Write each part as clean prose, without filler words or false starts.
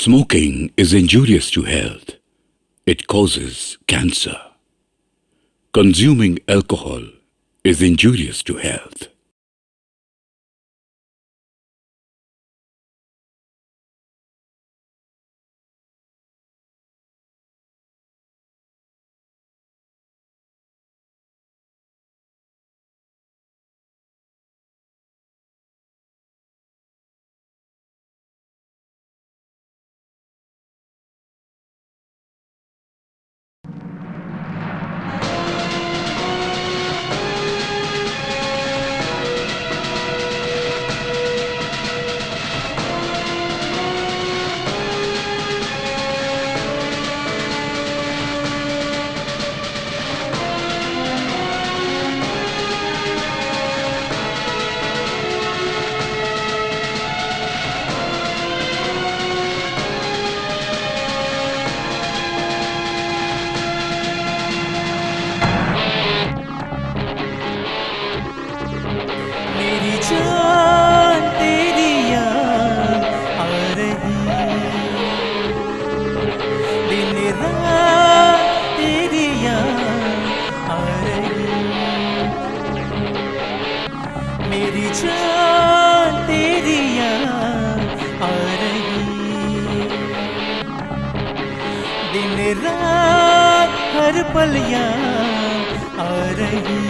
Smoking is injurious to health. It causes cancer. Consuming alcohol is injurious to health. मेरी जान तेरी याद आ रही, दिन रात तेरी याद आ रही। मेरी जान तेरी याद आ रही, दिन रात हर पल याद आ रही।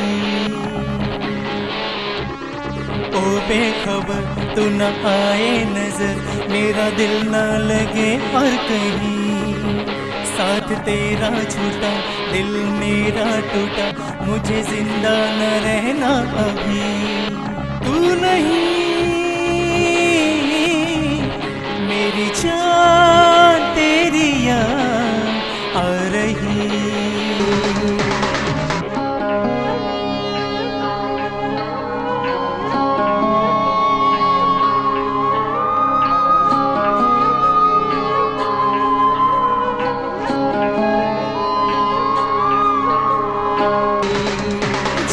ओ बेखबर तू न आए नजर, मेरा दिल न लगे और कहीं। साथ तेरा छूटा दिल मेरा टूटा, मुझे जिंदा न रहना अभी। तू नहीं मेरी जान तेरी याद आ रही।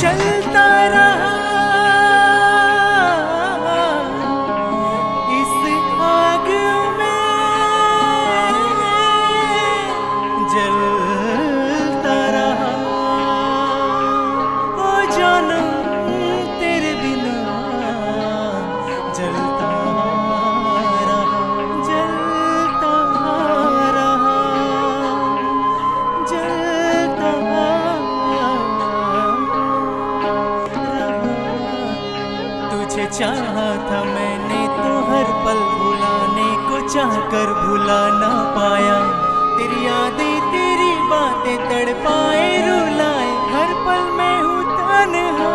चलता रहा इस आग में, जलता रहा ओ जानम तेरे बिना, जलता रहा, जलता रहा, जलता तुझे चाहा था मैंने तो हर पल, भुलाने को चाहकर भुला ना पाया। तेरी यादें तेरी बातें तड़पाए रुलाए, हर पल मैं हूँ तन्हा।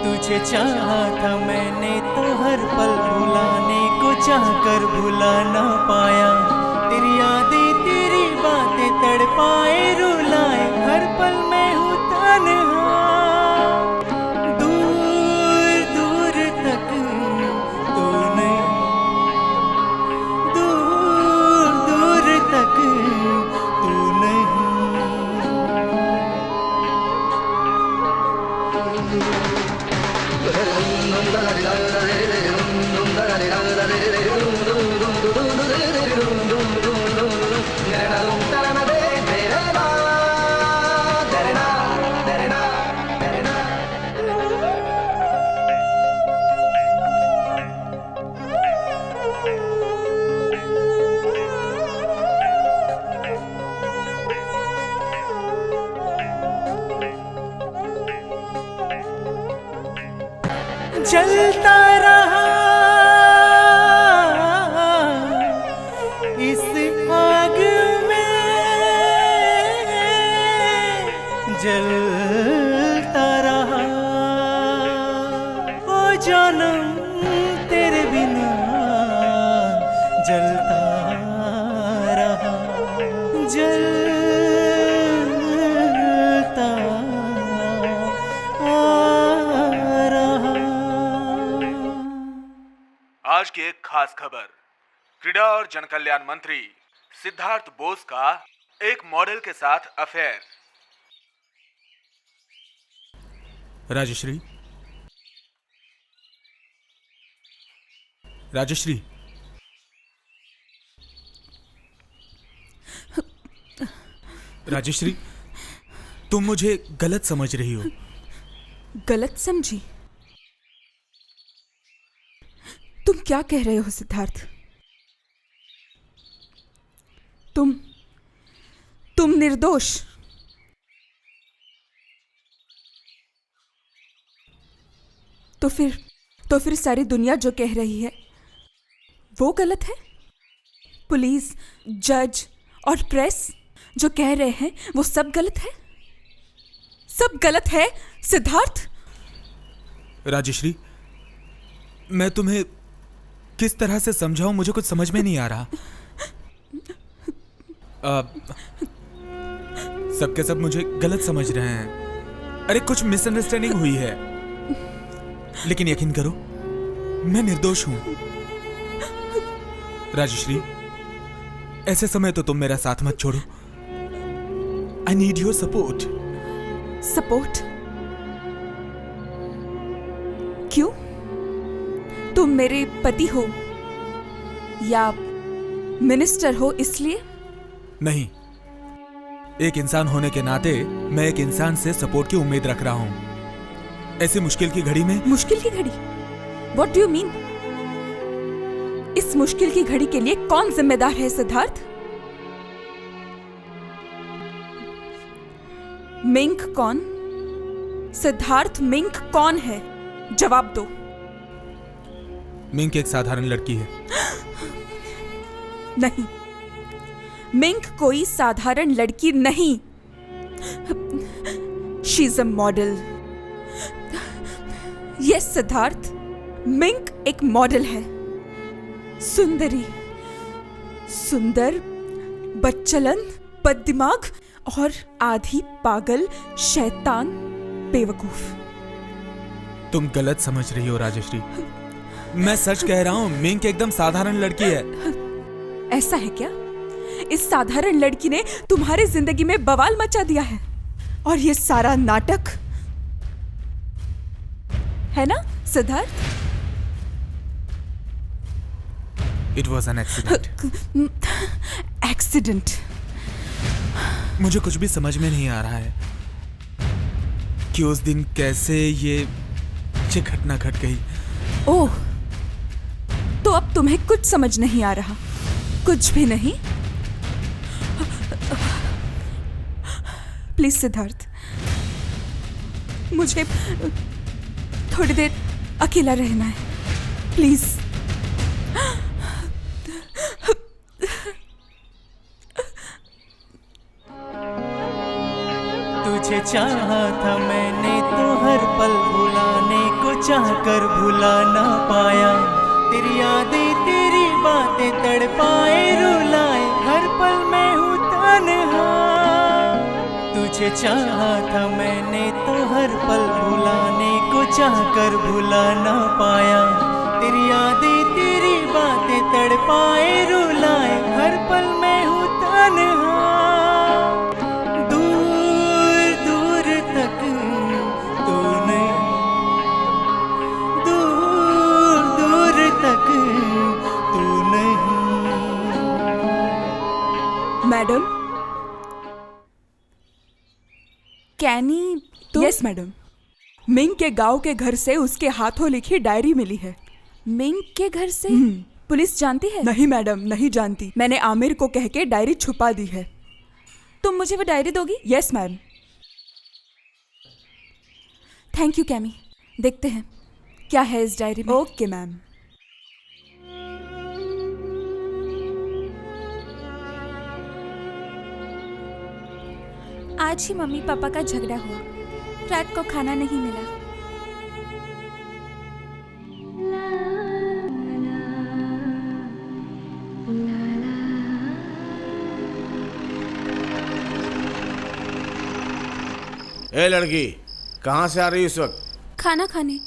तुझे चाहा था मैंने तो हर पल, भुलाने को चाहकर भुला ना पाया। तेरी यादें तेरी बातें तड़पाए रुलाए, हर पल मैं हूँ तन्हा। जलता रहा इस आग में, जलता रहा ओ जानम तेरे बिना, जलता रहा, जलता आज की एक खास खबर। क्रीड़ा और जनकल्याण मंत्री सिद्धार्थ बोस का एक मॉडल के साथ अफेयर। राजश्री, राजश्री, राजश्री, तुम मुझे गलत समझ रही हो। गलत समझी? तुम क्या कह रहे हो सिद्धार्थ? तुम निर्दोष। तो फिर सारी दुनिया जो कह रही है वो गलत है? पुलिस, जज और प्रेस जो कह रहे हैं वो सब गलत है? सब गलत है सिद्धार्थ? राजश्री, मैं तुम्हें किस तरह से समझाऊं, मुझे कुछ समझ में नहीं आ रहा। सबके सब मुझे गलत समझ रहे हैं। अरे कुछ मिसअंडरस्टैंडिंग हुई है, लेकिन यकीन करो मैं निर्दोष हूं। राजश्री, ऐसे समय तो तुम मेरा साथ मत छोड़ो। I need your support. Support? क्यों? तुम मेरे पति हो या मिनिस्टर हो इसलिए? नहीं, एक इंसान होने के नाते मैं एक इंसान से सपोर्ट की उम्मीद रख रहा हूं। ऐसी मुश्किल की घड़ी में। मुश्किल की घड़ी? What do you mean? इस मुश्किल की घड़ी के लिए कौन जिम्मेदार है सिद्धार्थ? मिंक कौन? सिद्धार्थ, मिंक कौन है? जवाब दो। मिंक एक साधारण लड़की है। नहीं, मिंक कोई साधारण लड़की नहीं। She is a model. Yes Siddharth, mink एक मॉडल है। सुंदरी, सुंदर, बदचलन, बददिमाग और आधी पागल, शैतान, बेवकूफ। तुम गलत समझ रही हो राजश्री। मैं सच कह रहा हूं, मिंक एकदम साधारण लड़की है। ऐसा है क्या? इस साधारण लड़की ने तुम्हारी जिंदगी में बवाल मचा दिया है, और ये सारा नाटक है ना Siddharth? It was an accident. Accident? मुझे कुछ भी समझ में नहीं आ रहा है कि उस दिन कैसे ये घटना घट गई। ओह, तो अब तुम्हें कुछ समझ नहीं आ रहा? कुछ भी नहीं? प्लीज सिद्धार्थ, मुझे थोड़ी देर अकेला रहना है, प्लीज। तुझे चाहा था मैंने तो हर पल भुलाने को चाहकर भुला ना पाया। तेरी यादें, तेरी बातें तड़पाए रुलाए, हर पल मैं हूँ तन्हा। तुझे चाहा था मैंने तो हर पल भुलाने को चाहकर भुला ना पाया। तेरी यादें, तेरी बातें तड़पाए रुलाए, हर पल मैं हूँ तन्हा। दूर दूर तक तू नहीं, दूर दूर तक तू नहीं। मैडम, कैनी तो? यस मैडम, मिंग के गांव के घर से उसके हाथों लिखी डायरी मिली है। मिंग के घर से? पुलिस जानती है? नहीं मैडम, नहीं जानती। मैंने आमिर को कह के डायरी छुपा दी है। तुम मुझे वो डायरी दोगी? Yes ma'am. Thank you chemo. देखते हैं क्या है इस डायरी में। Okay ma'am. आज ही मम्मी पापा का झगड़ा हुआ, रात को खाना नहीं मिला। ए लड़की, कहाँ से आ रही है इस वक्त? खाना खाने।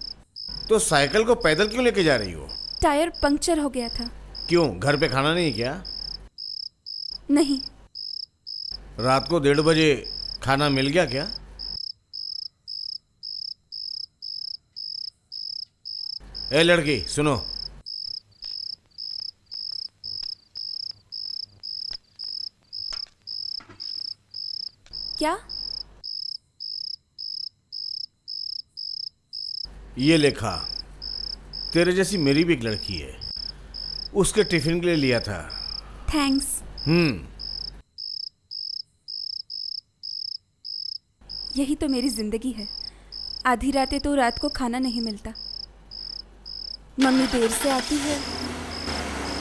तो साइकिल को पैदल क्यों लेके जा रही हो? टायर पंक्चर हो गया था। क्यों, घर पे खाना नहीं क्या? नहीं। रात को 1:30 बजे खाना मिल गया क्या? ए लड़की सुनो, क्या? ये लेखा, तेरे जैसी मेरी भी एक लड़की है, उसके टिफिन के लिए लिया था। थैंक्स। यही तो मेरी जिंदगी है। आधी रातें तो रात को खाना नहीं मिलता, मम्मी देर से आती है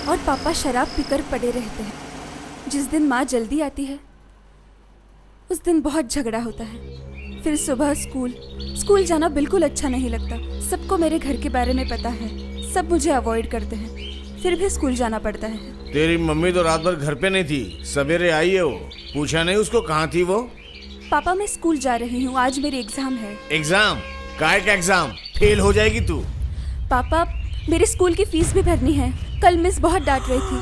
और पापा शराब पीकर पड़े रहते हैं। जिस दिन माँ जल्दी आती है उस दिन बहुत झगड़ा होता है। फिर सुबह स्कूल जाना बिल्कुल अच्छा नहीं लगता। सबको मेरे घर के बारे में पता है, सब मुझे अवॉइड करते हैं, फिर भी स्कूल जाना पड़ता है। तेरी मम्मी तो रात भर घर पे नहीं थी, सवेरे आई है वो। पूछा नहीं उसको कहाँ थी वो? पापा मैं स्कूल जा रही हूँ, आज मेरी एग्जाम है। एग्जाम? काय का एग्जाम? फेल हो जाएगी तू। पापा मेरी स्कूल की फीस भी भरनी है, कल मिस बहुत डांट रही थी।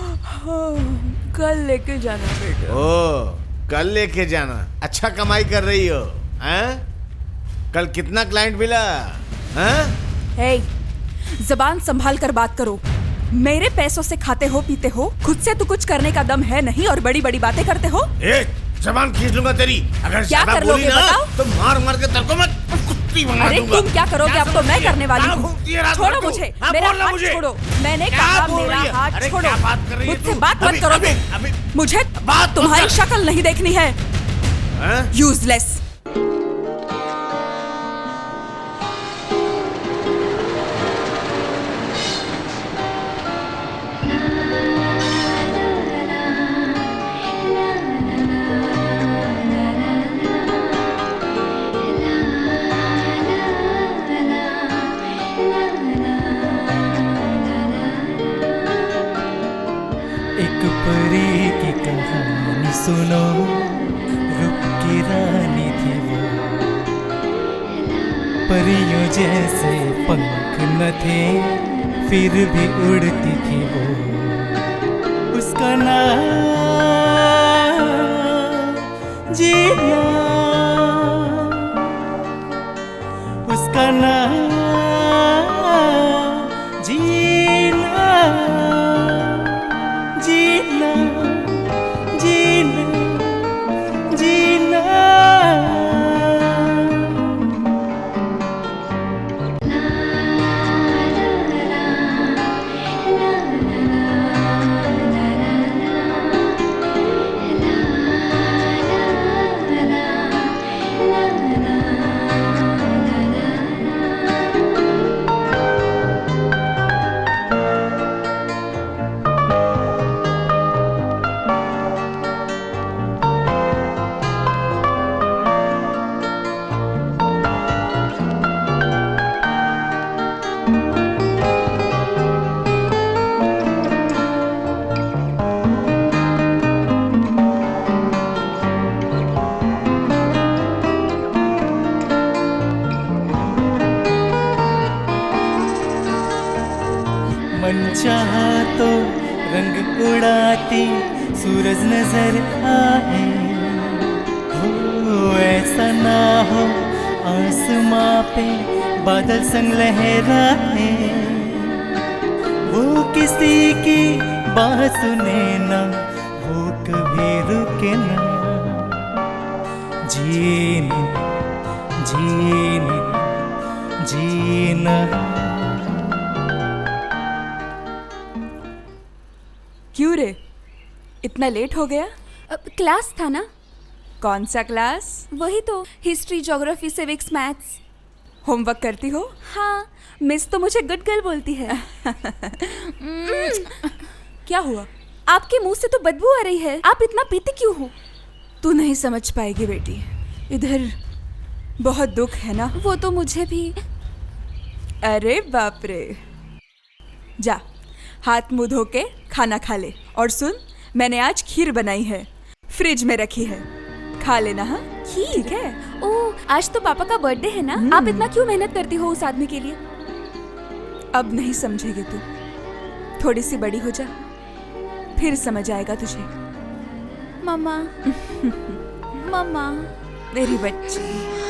कल लेके जाना बेटा। ओ, कल लेके जाना। अच्छा कमाई कर रही हो हैं? कल कितना क्लाइंट मिला हैं? हे, जबान संभाल कर बात करो। मेरे पैसों से खाते हो पीते हो, खुद से तो कुछ करने का दम है नहीं और बड़ी बड़ी बातें करते हो। जबान खींच लूंगा तेरी अगर क्या कर लोगे बताओ? तो मार मार के तेरे को मैं कुत्ती बना अरे दूंगा। तुम क्या करोगे? अब तो मैं करने वाली हूँ। छोड़ो मुझे, मेरा हाथ छोड़ो। मैंने कहा मेरा हाथ छोड़ो। मुझसे बात मत करो। मुझे तुम्हारी शक्ल नहीं देखनी है। यूजलेस। एक परी की कहानी सुनो, रुक की रानी थी वो। परियों जैसे पंख न थे, फिर भी उड़ती थी वो। उसका नाम जीना, उसका नाम जीना, जीना, जीना, जीना। मन चाहा तो रंग उड़ाती सूरज नजर आए, हो ऐसा ना हो आसमां पे बादल संग लहराए। वो किसी की बात सुने ना, वो कभी रुके ना। जीने जीने जीना। क्यों रे, इतना लेट हो गया? क्लास था ना। कौन सा क्लास? वही तो, history, geography, civics, maths. Homework करती हो? हाँ, मिस तो मुझे गुड गर्ल बोलती है। क्या हुआ? आपके मुंह से तो बदबू आ रही है, आप इतना पीती क्यों हो? तू नहीं समझ पाएगी बेटी, इधर बहुत दुख है ना। वो तो मुझे भी। अरे बाप रे, जा हाथ मुंह धो के खाना खा ले। और सुन, मैंने आज खीर बनाई है, फ्रिज में रखी है, खा लेना। हाँ खीर? ठीक है। ओह, आज तो पापा का बर्थडे है ना। आप इतना क्यों मेहनत करती हो उस आदमी के लिए? अब नहीं समझेगी तू, थोड़ी सी बड़ी हो जा, फिर समझ आएगा तुझे। मम्मा। मम्मा। मेरी बच्ची।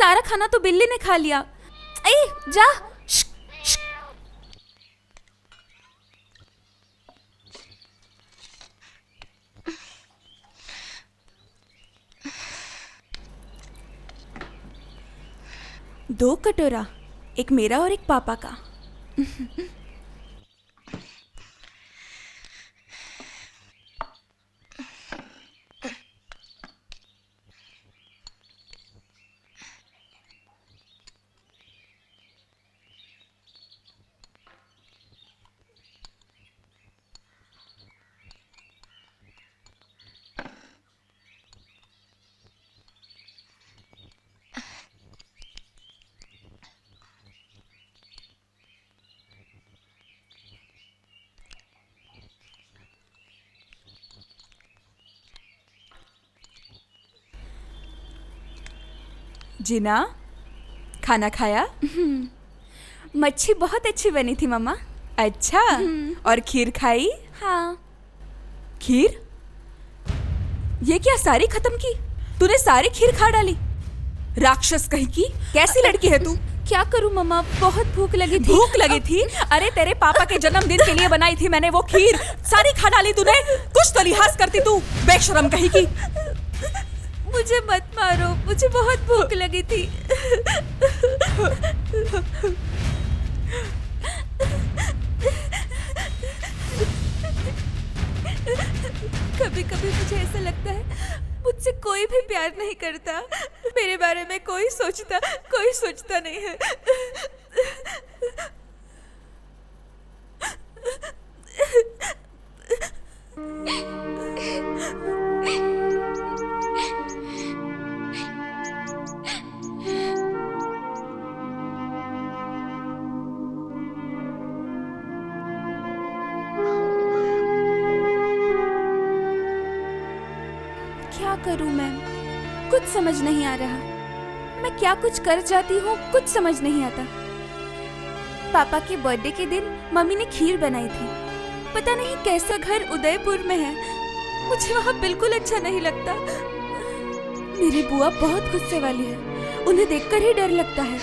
सारा खाना तो बिल्ली ने खा लिया। ए, जा। दो कटोरा, एक मेरा और एक पापा का। जीना, खाना खाया? मच्छी बहुत अच्छी बनी थी मम्मा। अच्छा, और खीर खाई? हाँ। खीर? ये क्या सारी खत्म की? तूने सारी खीर खा डाली? राक्षस कहीं की, कैसी लड़की है तू? क्या करूं मम्मा, बहुत भूख लगी थी। भूख लगी थी? अरे तेरे पापा के जन्मदिन के लिए बनाई थी मैंने वो खीर, सारी खा डाली तूने। कुछ तो लिहाज करती तू, बेशरम कहीं की। मुझे मत मारो, मुझे बहुत भूख लगी थी। कभी कभी मुझे ऐसा लगता है मुझसे कोई भी प्यार नहीं करता, मेरे बारे में कोई सोचता नहीं है। क्या करूं मैं, कुछ समझ नहीं आ रहा। मैं क्या कुछ कर जाती हूँ, कुछ समझ नहीं आता। पापा के बर्थडे के दिन मम्मी ने खीर बनाई थी। पता नहीं कैसा घर उदयपुर में है, मुझे वहाँ बिल्कुल अच्छा नहीं लगता। मेरी बुआ बहुत गुस्से वाली है, उन्हें देखकर ही डर लगता है।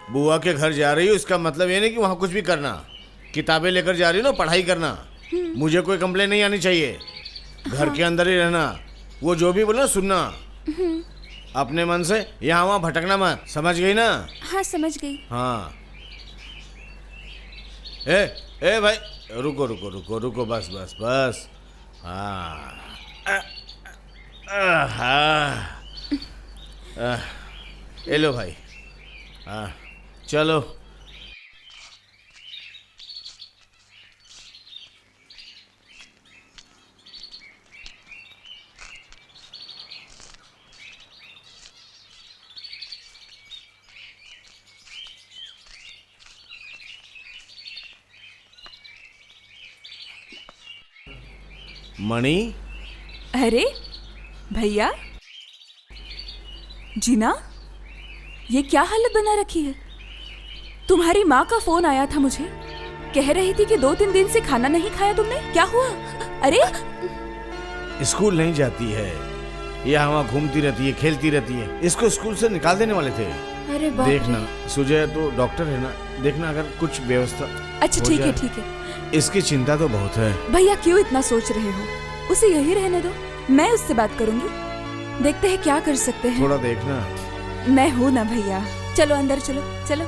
बुआ के घर जा रही हो, इसका मतलब ये नहीं कि वहाँ कुछ भी करना। किताबें लेकर जा रही हो ना, पढ़ाई करना। मुझे कोई कंप्लेन नहीं आनी चाहिए। घर के अंदर ही रहना, वो जो भी बोला सुनना। अपने मन से यहाँ वहाँ भटकना मत, समझ गई ना? हाँ समझ गई। हाँ। ए भाई, रुको रुको रुको रुको, बस बस बस। हाँ ये लो भाई। हाँ चलो। मणि, अरे भैया, जीना, ये क्या हालत बना रखी है? तुम्हारी माँ का फोन आया था मुझे, कह रही थी कि 2-3 दिन से खाना नहीं खाया तुमने। क्या हुआ? अरे स्कूल नहीं जाती है, यहाँ वहाँ घूमती रहती है, खेलती रहती है। इसको स्कूल से निकाल देने वाले थे। अरे बाप रे। देखना, सुजय तो डॉक्टर है ना, देखना अगर कुछ व्यवस्था। अच्छा ठीक है ठीक है। इसकी चिंता तो बहुत है। भैया क्यों इतना सोच रहे हो? उसे यही रहने दो, मैं उससे बात करूंगी। देखते हैं क्या कर सकते हैं। थोड़ा देखना। मैं हूं ना भैया। चलो अंदर चलो चलो।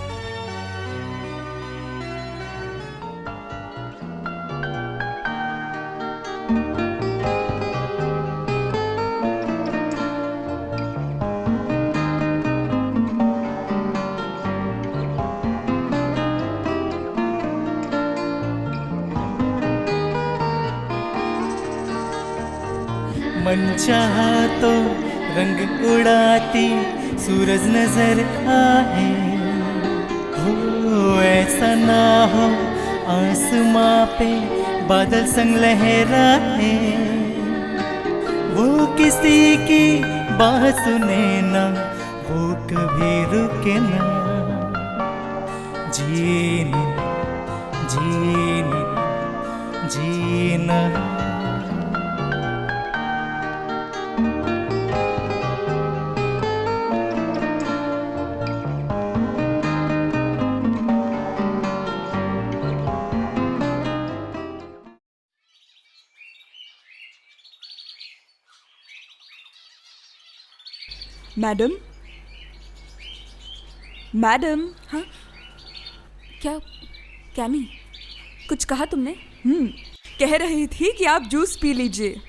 मन चाहा तो रंग उड़ाती सूरज नजर आए, हो ऐसा ना हो आसमां पे बादल संग लहराए, वो किसी की बात सुने ना, वो कभी रुके ना। जीने जीने जीना। Madam, madam. हाँ, क्या कैमी, कुछ कहा तुमने? कह रही थी कि आप जूस पी लीजिए।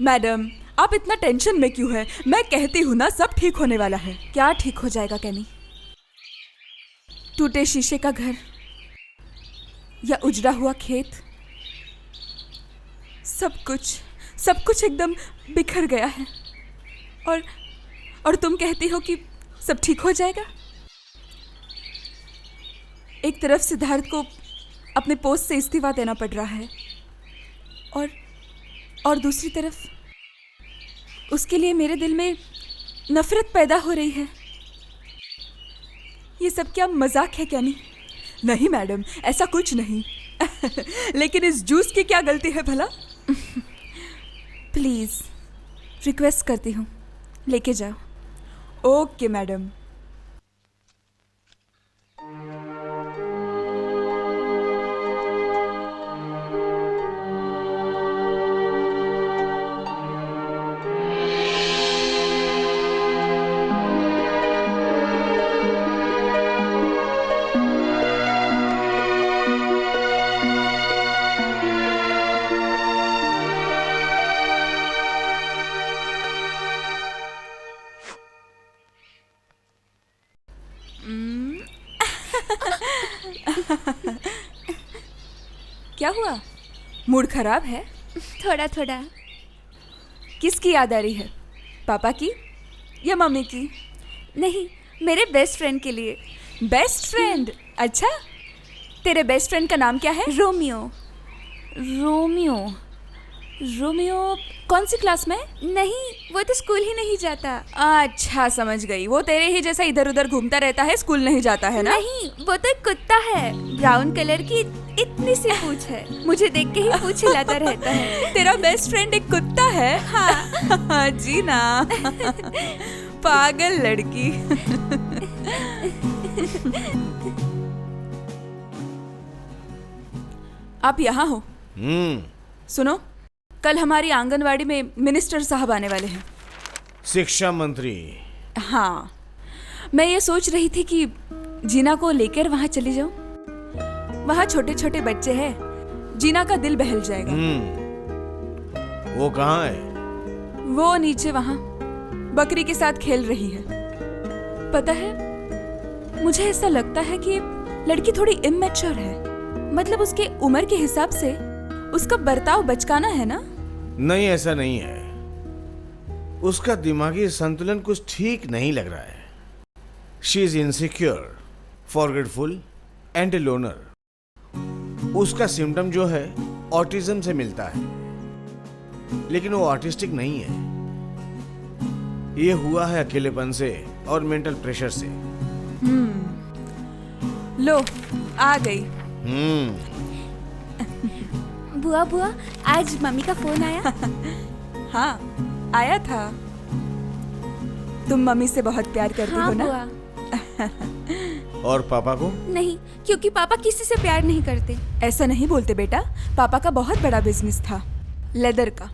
मैडम, आप इतना टेंशन में क्यों है? मैं कहती हूँ ना, सब ठीक होने वाला है। क्या ठीक हो जाएगा कैमी? टूटे शीशे का घर या उजड़ा हुआ खेत, सब कुछ एकदम बिखर गया है। और तुम कहती हो कि सब ठीक हो जाएगा? एक तरफ सिद्धार्थ को अपने पोस्ट से इस्तीफा देना पड़ रहा है, और दूसरी तरफ उसके लिए मेरे दिल में नफरत पैदा हो रही है। ये सब क्या मजाक है कैमी? नहीं मैडम, ऐसा कुछ नहीं। लेकिन इस जूस की क्या गलती है भला? प्लीज रिक्वेस्ट करती हूँ, लेके जाओ। Okay madam. क्या हुआ? मूड खराब है? थोड़ा थोड़ा। किसकी याद आ रही है? पापा की या मम्मी की? नहीं, मेरे बेस्ट फ्रेंड के लिए। Best friend? अच्छा, तेरे बेस्ट फ्रेंड का नाम क्या है? रोमियो। रोमियो कौन सी क्लास में? नहीं, वो तो स्कूल ही नहीं जाता। अच्छा, समझ गई। वो तेरे ही जैसा इधर उधर घूमता रहता है, स्कूल नहीं जाता है ना? नहीं, वो तो एक कुत्ता है, ब्राउन कलर की, इतनी सी पूंछ है, मुझे देख के ही पूंछ हिलाता रहता है। तेरा बेस्ट फ्रेंड एक कुत्ता है? हाँ। जी ना। पागल लड़की। आप यहाँ हो? सुनो, कल हमारी आंगनवाड़ी में मिनिस्टर साहब आने वाले हैं। शिक्षा मंत्री? हाँ, मैं ये सोच रही थी कि जीना को लेकर वहाँ चली जाऊं। वहाँ छोटे छोटे बच्चे हैं, जीना का दिल बहल जाएगा। वो कहाँ है? वो नीचे वहाँ बकरी के साथ खेल रही है। पता है, मुझे ऐसा लगता है कि लड़की थोड़ी इमैच्योर है। मतलब उसके उम्र के हिसाब से उसका बर्ताव बचकाना है ना? नहीं, ऐसा नहीं है। उसका दिमागी संतुलन कुछ ठीक नहीं लग रहा है। She is insecure, forgetful and a loner. उसका सिम्टम जो है ऑटिज्म से मिलता है, लेकिन वो ऑटिस्टिक नहीं है। ये हुआ है अकेलेपन से और मेंटल प्रेशर से। लो, आ गई। बुआ, आज मम्मी का फोन आया? हाँ, आया था। तुम मम्मी से बहुत प्यार करती हो ना? बुआ। और पापा को? नहीं, क्योंकि पापा किसी से प्यार नहीं करते। ऐसा नहीं बोलते बेटा। पापा का बहुत बड़ा बिजनेस था, लेदर का।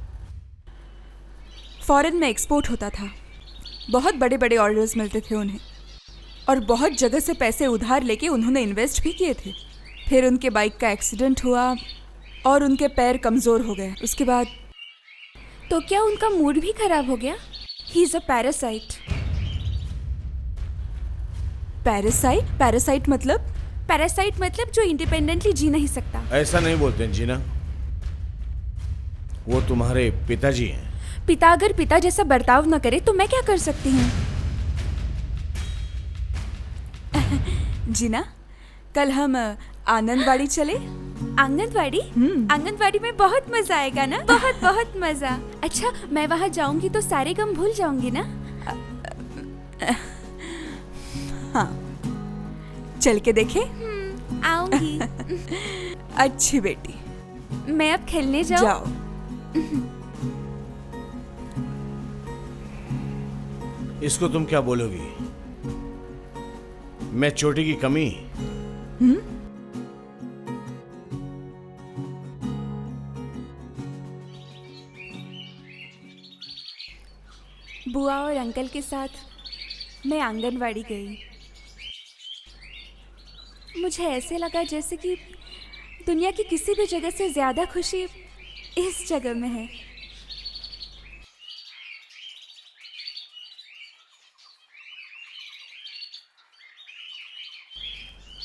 फॉरेन में एक्सपोर्ट होता था। बहुत बड़े बड़े ऑर्डर्स मिलते थे उन्हें, और बहुत जगह से पैसे उधार लेके उन्होंने इन्वेस्ट भी किए थे। फिर उनके बाइक का एक्सीडेंट हुआ और उनके पैर कमज़ोर हो गए। उसके बाद तो क्या उनका मूड भी खराब हो गया? He is a parasite. Parasite मतलब? पैरासाइट मतलब जो इंडिपेंडेंटली जी नहीं सकता। ऐसा नहीं बोलते हैं जीना, वो तुम्हारे पिताजी हैं। पिता अगर पिता जैसा बर्ताव न करे तो मैं क्या कर सकती हूँ? जीना, कल हम आनंदवाड़ी चले। आंगनवाड़ी? आंगनवाड़ी में बहुत मजा आएगा ना? बहुत बहुत मजा। अच्छा, मैं वहाँ जाऊंगी तो सारे गम भूल जाऊंगी ना? हाँ, चल के देखे। आऊंगी। अच्छी बेटी। मैं अब खेलने जाऊं? जाओ। इसको तुम क्या बोलोगी? मैं चोटी की कमी? बुआ और अंकल के साथ मैं आंगनवाड़ी गई। मुझे ऐसे लगा जैसे कि दुनिया की किसी भी जगह से ज्यादा खुशी इस जगह में है।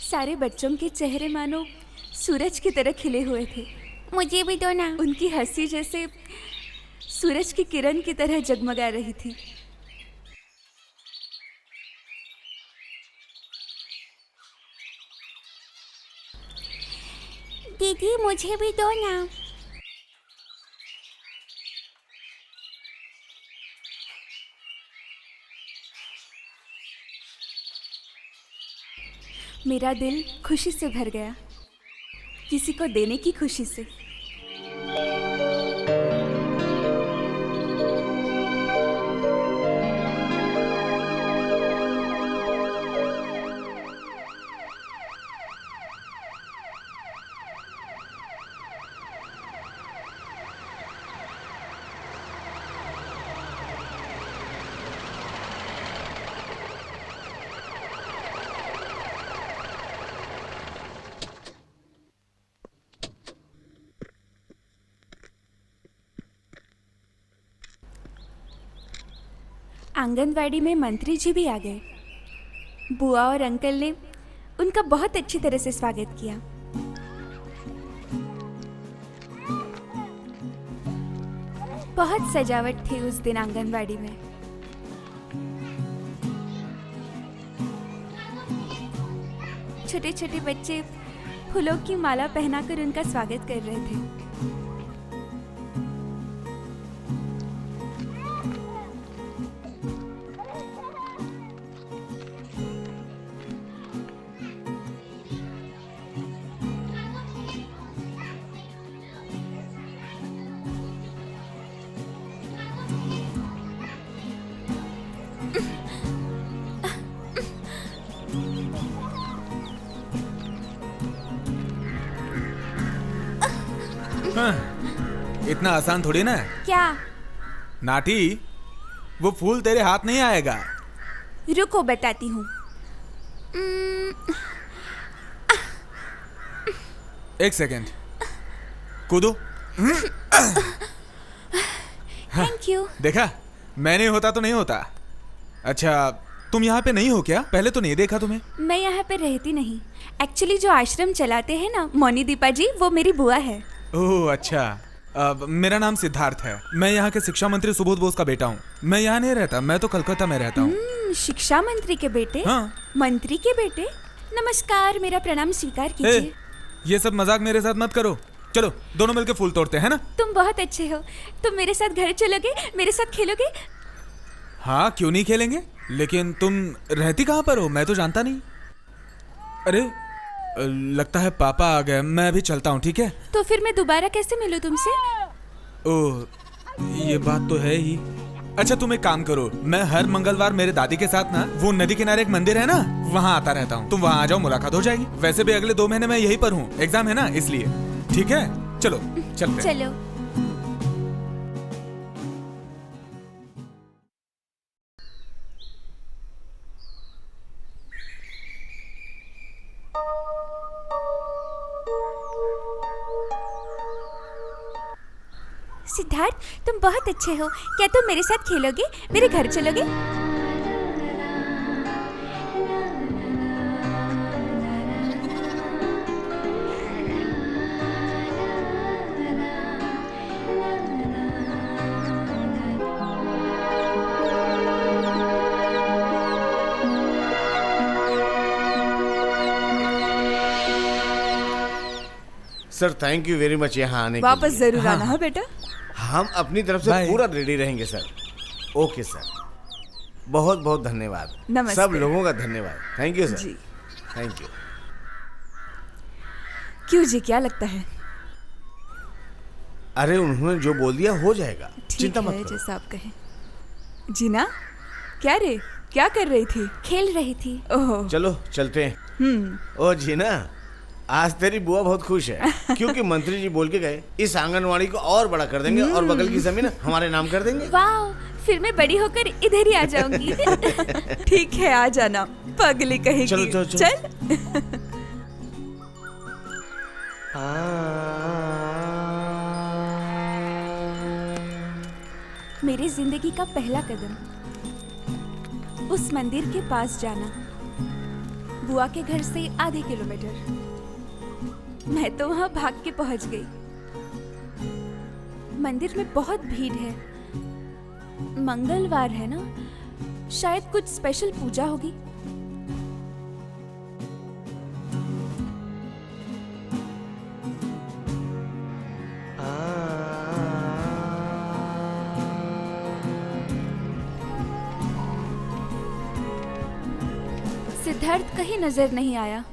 सारे बच्चों के चेहरे मानो सूरज की तरह खिले हुए थे। मुझे भी दो ना। उनकी हंसी जैसे सूरज की किरण की तरह जगमगा रही थी। दीदी मुझे भी दो ना। मेरा दिल खुशी से भर गया, किसी को देने की खुशी से। आंगनवाड़ी में मंत्री जी भी आ गए। बुआ और अंकल ने उनका बहुत अच्छी तरह से स्वागत किया। बहुत सजावट थी उस दिन आंगनवाड़ी में। छोटे छोटे बच्चे फूलों की माला पहनाकर उनका स्वागत कर रहे थे। इतना आसान थोड़ी ना है। क्या? नाटी, वो फूल तेरे हाथ नहीं आएगा। रुको बताती हूँ। एक सेकेंड, कूदो। Thank you. देखा, मैं नहीं होता तो नहीं होता। अच्छा, तुम यहाँ पे नहीं हो क्या? पहले तो नहीं देखा तुम्हें। मैं यहाँ पे रहती नहीं। एक्चुअली जो आश्रम चलाते हैं ना मोनी दीपा जी, वो मेरी बुआ है। ओह अच्छा। मेरा नाम सिद्धार्थ है। मैं यहाँ के शिक्षा मंत्री सुबोध बोस का बेटा हूँ। मैं यहाँ नहीं रहता, मैं तो कलकत्ता में रहता हूँ। शिक्षा मंत्री के बेटे? हाँ। मंत्री के बेटे? नमस्कार, मेरा प्रणाम स्वीकार कीजिए। ये सब मजाक मेरे साथ मत करो। चलो दोनों मिलकर फूल तोड़ते हैं ना। तुम बहुत अच्छे हो। तुम मेरे साथ घर चलोगे? मेरे साथ खेलोगे? हाँ, क्यों नहीं खेलेंगे। लेकिन तुम रहती कहाँ पर हो? मैं तो जानता नहीं। अरे लगता है पापा आ गए। मैं अभी चलता हूँ, ठीक है? तो फिर मैं दोबारा कैसे मिलूं तुमसे? ओह, ये बात तो है ही। अच्छा, तुम एक काम करो, मैं हर मंगलवार मेरे दादी के साथ ना वो नदी किनारे एक मंदिर है ना, वहाँ आता रहता हूँ। तुम वहाँ आ जाओ, मुलाकात हो जाएगी। वैसे भी अगले 2 महीने मैं यहीं पर हूँ, एग्जाम है ना, इसलिए। ठीक है, चलो चलते हैं। चलो। सिद्धार्थ, तुम बहुत अच्छे हो। क्या तुम मेरे साथ खेलोगे? मेरे घर चलोगे? Sir thank you very much यहाँ आने के वापस लिए। जरूर आना है बेटा। हम अपनी तरफ से बाय। पूरा रेडी रहेंगे सर। ओके सर, बहुत बहुत धन्यवाद। नमस्ते। सब लोगों का धन्यवाद। Thank you sir. जी। Thank you. क्यों जी, क्या लगता है? अरे उन्होंने जो बोल दिया हो जाएगा, ठीक चिंता मत है, करो। जैसा आप कहें। जीना, क्या रे, क्या कर रही थी? खेल रही थी। ओह। चलो चलते हैं। ओ जीना, आज तेरी बुआ बहुत खुश है क्योंकि मंत्री जी बोल के गए इस आंगनवाड़ी को और बड़ा कर देंगे और बगल की जमीन हमारे नाम कर देंगे। वाह, फिर मैं बड़ी होकर इधर ही आ जाऊंगी। ठीक है, आ जाना, पगली कहेगी। चलो, चलो, चलो। चल। मेरी जिंदगी का पहला कदम, उस मंदिर के पास जाना, बुआ के घर से आधे किलोमीटर। मैं तो वहां भाग के पहुंच गई। मंदिर में बहुत भीड़ है, मंगलवार है ना, शायद कुछ स्पेशल पूजा होगी। सिद्धार्थ कहीं नजर नहीं आया।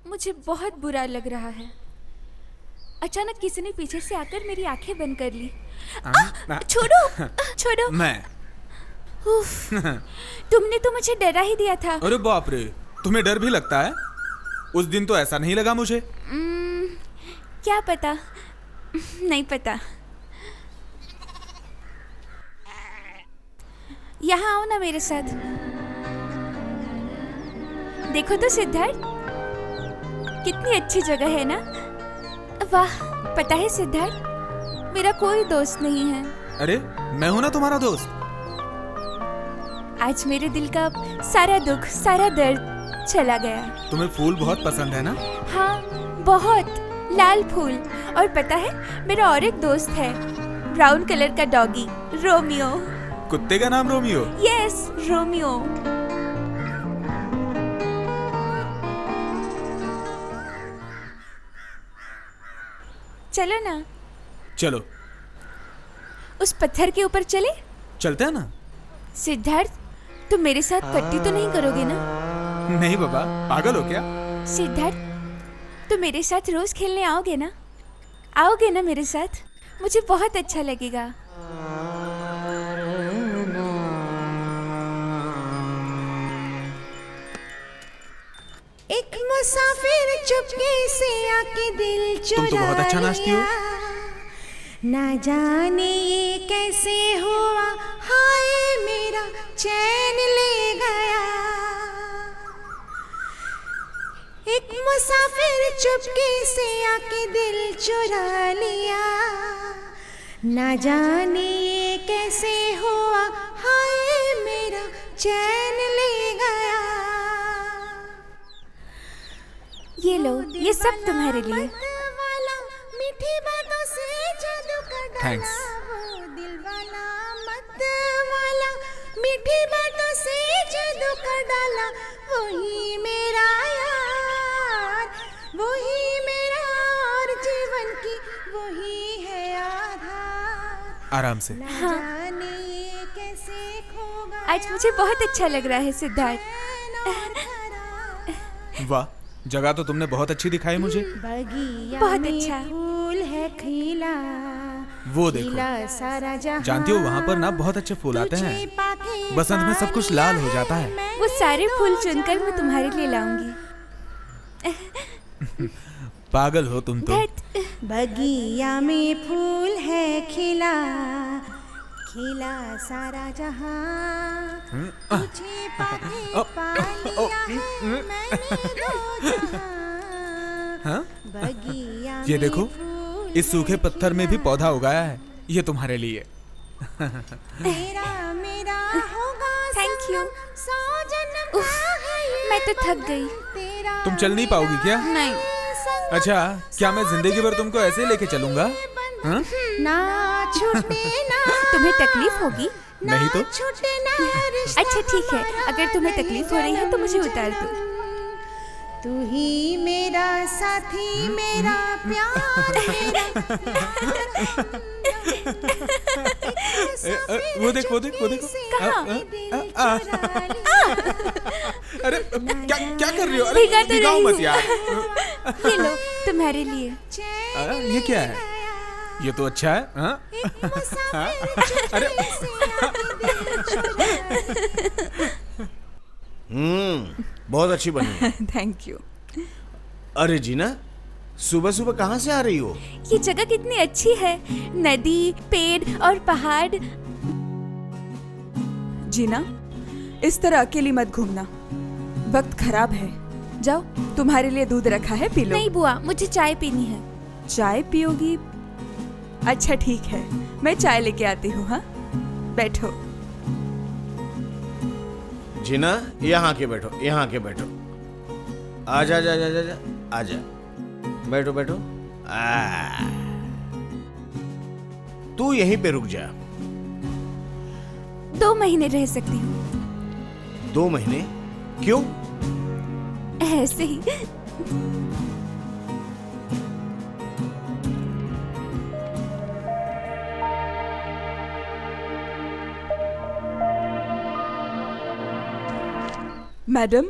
मुझे बहुत बुरा लग रहा है। अचानक किसी ने पीछे से आकर मेरी आंखें बंद कर ली। छोड़ो, छोड़ो। मैं उफ, तुमने तो मुझे डरा ही दिया था। अरे बाप रे, तुम्हें डर भी लगता है? उस दिन तो ऐसा नहीं लगा मुझे। क्या पता, नहीं पता। यहाँ आओ ना मेरे साथ। देखो तो सिद्धार्थ, कितनी अच्छी जगह है ना। वाह, पता है सिद्धार्थ, मेरा कोई दोस्त नहीं है। अरे मैं हूं ना तुम्हारा दोस्त। आज मेरे दिल का सारा दुख, सारा दर्द चला गया। तुम्हें फूल बहुत पसंद है ना? हाँ, बहुत, लाल फूल। और पता है, मेरा और एक दोस्त है, ब्राउन कलर का डॉगी, रोमियो। कुत्ते का नाम रोमियो? Yes, Romeo. चलो ना, चलो उस पत्थर के ऊपर चले। चलते हैं ना। सिद्धार्थ, तुम मेरे साथ पट्टी तो नहीं करोगे ना? नहीं बाबा, पागल हो क्या? सिद्धार्थ, तुम मेरे साथ रोज खेलने आओगे ना? आओगे ना मेरे साथ? मुझे बहुत अच्छा लगेगा। एक मुसाफिर चुपके से आके दिल चुरा तुम तो बहुत अच्छा नाचती हो। ना जाने ये कैसे हुआ, हाय मेरा चैन ले गया। एक मुसाफिर चुपके से आके दिल चुरा लिया। ना जाने ये कैसे हुआ, हाय मेरा चैन ले गया। ये लो, ये सब तुम्हारे लिए। मीठी बातों से जादू कर डाला। Thanks. वो दिल वाला मत वाला, मीठी बातों से जादू कर डाला। वही मेरा यार, वही मेरा और जीवन की वही है आधार। आराम से। ना जाने ये कैसे खो गया। आज मुझे बहुत अच्छा लग रहा है सिद्धार्थ। वाह, जगह तो तुमने बहुत अच्छी दिखाई मुझे। बगिया बहुत में अच्छा। फूल है खिला। वो देखो, खिला सारा जहां। जानती हो वहाँ पर ना बहुत अच्छे फूल आते हैं। तुझे पाके बसंत में सब कुछ लाल हो जाता है। वो सारे फूल चुनकर मैं तुम्हारे लिए लाऊंगी। पागल हो तुम तो। धत, बगिया में फूल है खिला। खिला सारा जहां। तुझे पाके पा लिया है मैंने दो जहां। हाँ? बगिया ये में देखो, फूल इस सूखे पत्थर में भी पौधा उगाया है। ये तुम्हारे लिए। तेरा मेरा होगा थैंक यू। संगम, 100 जन्म का है ये मैं तो थक गई। तेरा तुम चल नहीं पाओगी क्या? नहीं। संगम, अच्छा, क्या मैं जिंदगी भर तुमको ऐसे ही लेके चलूंगा? हाँ? ना छूटे ना। तुम्हें तकलीफ होगी? नहीं तो। छूटे ना रिश्ता अच्छा ठीक है, अगर तुम्हें तकलीफ हो रही है तो मुझे उतार दो। तू ही मेरा साथी मेरा प्यार मेरा वो देख अरे क्या कर रही हो? अरे भीगा तो भिगाओ रही मत हूँ। यार। ये लो तुम्हारे लिए। ये क्या है? ये तो अच्छा है। हाँ? अरे बहुत अच्छी बनी है। Thank you. अरे जीना, सुबह सुबह कहाँ से आ रही हो? ये जगह कितनी अच्छी है, नदी, पेड़ और पहाड़। जीना, इस तरह अकेली मत घूमना, वक्त खराब है। जाओ, तुम्हारे लिए दूध रखा है, पी लो। नहीं बुआ, मुझे चाय पीनी है। चाय पियोगी? अच्छा ठीक है, मैं चाय लेके आती हूँ। हाँ, बैठो। जीना, यहाँ के बैठो, यहाँ के बैठो। आजा जा जा जा जा आजा, बैठो बैठो। तू यहीं पे रुक जा। 2 महीने रह सकती हूँ। 2 महीने? क्यों? ऐसे ही। मैडम,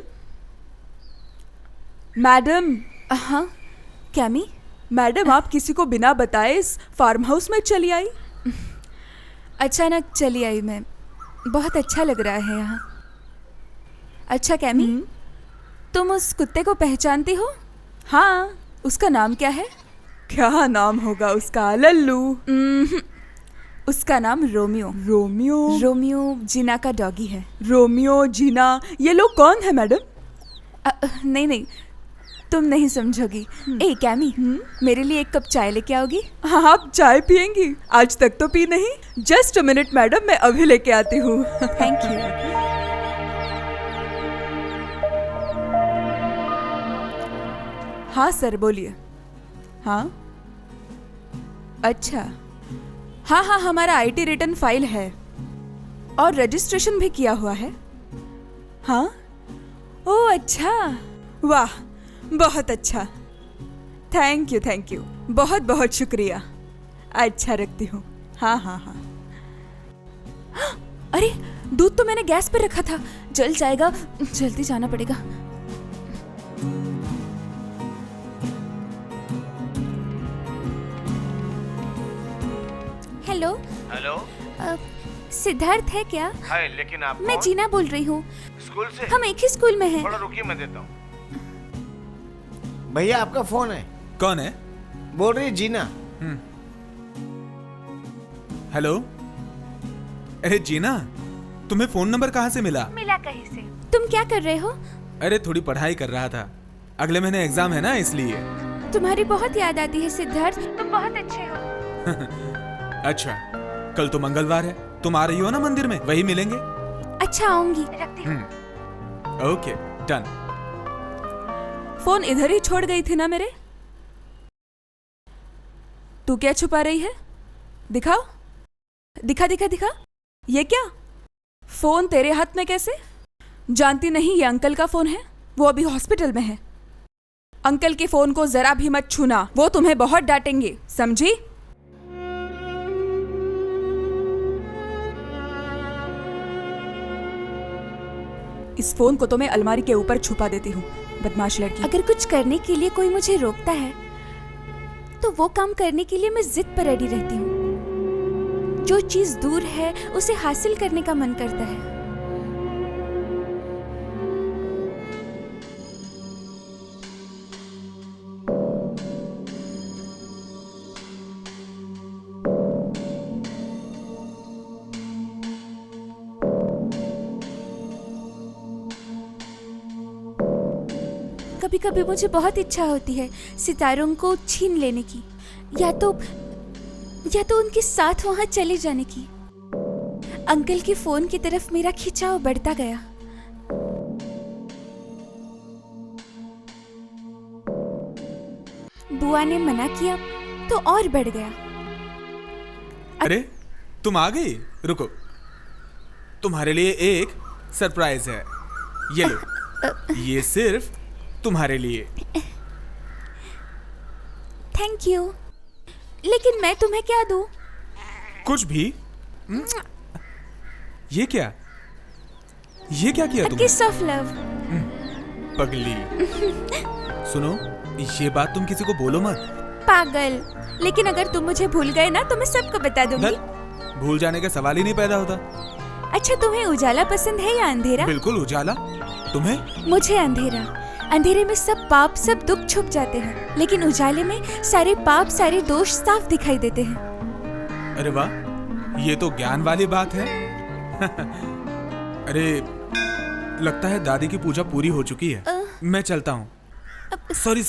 मैडम, हाँ कैमी? मैडम, आप किसी को बिना बताए इस फार्म हाउस में चली आई? अचानक चली आई मैं। बहुत अच्छा लग रहा है यहाँ। अच्छा कैमी, तुम उस कुत्ते को पहचानती हो? हाँ, उसका नाम क्या है? क्या नाम होगा उसका? लल्लू? उसका नाम रोमियो। रोमियो? रोमियो जीना का डॉगी है। रोमियो, जीना, ये लोग कौन है मैडम? नहीं नहीं, तुम नहीं समझोगी। ए कैमी, मेरे लिए 1 कप चाय लेके आओगी? हाँ, आप चाय पियेंगी? आज तक तो पी नहीं। जस्ट अ मिनट मैडम, मैं अभी लेके आती हूँ। Thank you. हाँ सर, बोलिए। हाँ, अच्छा, हाँ हाँ, हमारा आईटी रिटर्न फाइल है और रजिस्ट्रेशन भी किया हुआ है। हाँ, ओह अच्छा, वाह, बहुत अच्छा। थैंक यू, बहुत बहुत शुक्रिया। अच्छा, रखती हूँ। हाँ हाँ हाँ। अरे, दूध तो मैंने गैस पर रखा था, जल जाएगा, जल्दी जाना पड़ेगा। हेलो। हेलो, सिद्धार्थ है क्या? हाय, लेकिन आप मैं जीना बोल रही हूँ। स्कूल से? हम एक ही स्कूल में हैं। थोड़ा रुकिए, मैं देता हूँ। भैया, आपका फोन है। कौन है? बोल रही जीना। हेलो। अरे जीना, तुम्हें फोन नंबर कहाँ से मिला? मिला कहीं से। तुम क्या कर रहे हो? अरे थोड़ी पढ़ाई कर रहा था, अगले महीने एग्जाम है ना, इसलिए। तुम्हारी बहुत याद आती है सिद्धार्थ, तुम बहुत अच्छे हो। अच्छा, कल तो मंगलवार है, तुम आ रही हो ना मंदिर में? वही मिलेंगे। अच्छा, आऊंगी। रखती हूँ। Okay, done. फोन इधर ही छोड़ गई थी ना मेरे? तू क्या छुपा रही है? दिखाओ, दिखा दिखा दिखा। ये क्या? फोन तेरे हाथ में कैसे? जानती नहीं ये अंकल का फोन है, वो अभी हॉस्पिटल में है। अंकल के फोन को जरा भी मत छूना, वो तुम्हें बहुत डांटेंगे, समझी? इस फोन को तो मैं अलमारी के ऊपर छुपा देती हूँ, बदमाश लड़की। अगर कुछ करने के लिए कोई मुझे रोकता है तो वो काम करने के लिए मैं जिद पर अड़ी रहती हूँ। जो चीज दूर है उसे हासिल करने का मन करता है। कभी कभी मुझे बहुत इच्छा होती है सितारों को छीन लेने की, या तो उनके साथ वहां चले जाने की। अंकल के फोन की तरफ मेरा खिंचाव बढ़ता गया। बुआ ने मना किया तो और बढ़ गया। अरे तुम आ गई, रुको, तुम्हारे लिए एक सरप्राइज है। ये लो, ये सिर्फ तुम्हारे लिए। थैंक यू, लेकिन मैं तुम्हें क्या दूं? कुछ भी। ये क्या किया तुमने? किस ऑफ लव। पगली। सुनो, ये बात तुम किसी को बोलो मत। पागल, लेकिन अगर तुम मुझे भूल गए ना तो मैं सबको बता दूंगी। भूल जाने का सवाल ही नहीं पैदा होता। अच्छा, तुम्हें उजाला पसंद है या अंधेरा? बिल्कुल उजाला। तुम्हें? मुझे अंधेरा। अंधेरे में सब पाप, सब दुख छुप जाते हैं, लेकिन उजाले में सारे पाप, सारे दोष साफ दिखाई देते हैं। अरे वाह, ये तो ज्ञान वाली बात है। अरे, लगता है दादी की पूजा पूरी हो चुकी है। मैं चलता हूँ। सॉरी,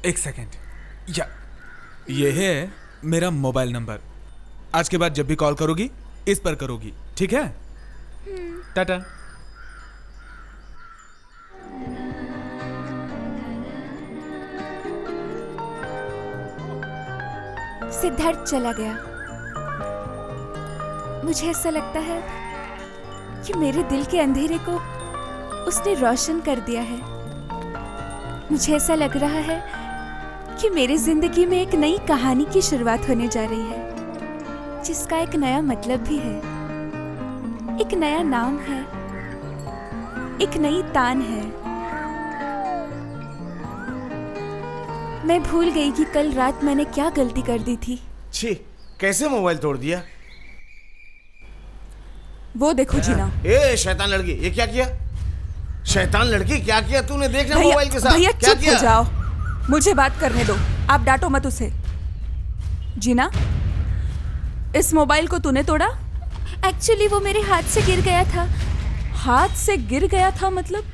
एक सेकेंड। ये है मेरा मोबाइल नंबर। आज के बाद जब भी कॉल करोगी इस पर करोगी, ठीक है? टाटा। सिद्धार्थ चला गया। मुझे ऐसा लगता है कि मेरे दिल के अंधेरे को उसने रोशन कर दिया है। मुझे ऐसा लग रहा है कि मेरी जिंदगी में एक नई कहानी की शुरुआत होने जा रही है, जिसका एक नया मतलब भी है, एक नया नाम है, एक नई तान है। मैं भूल गई कि कल रात मैंने क्या गलती कर दी थी। छी, कैसे मोबाइल तोड़ दिया? वो देखो जीना। ए शैतान लड़की, ये क्या किया? शैतान लड़की, क्या किया तूने? देखना मोबाइल के साथ भैया क्या चुप किया? हो जाओ, मुझे बात करने दो। आप डांटो मत उसे। जीना, इस मोबाइल को तूने तोड़ा? एक्चुअली वो मेरे हाथ से गिर गया था। हाथ से गिर गया था मतलब?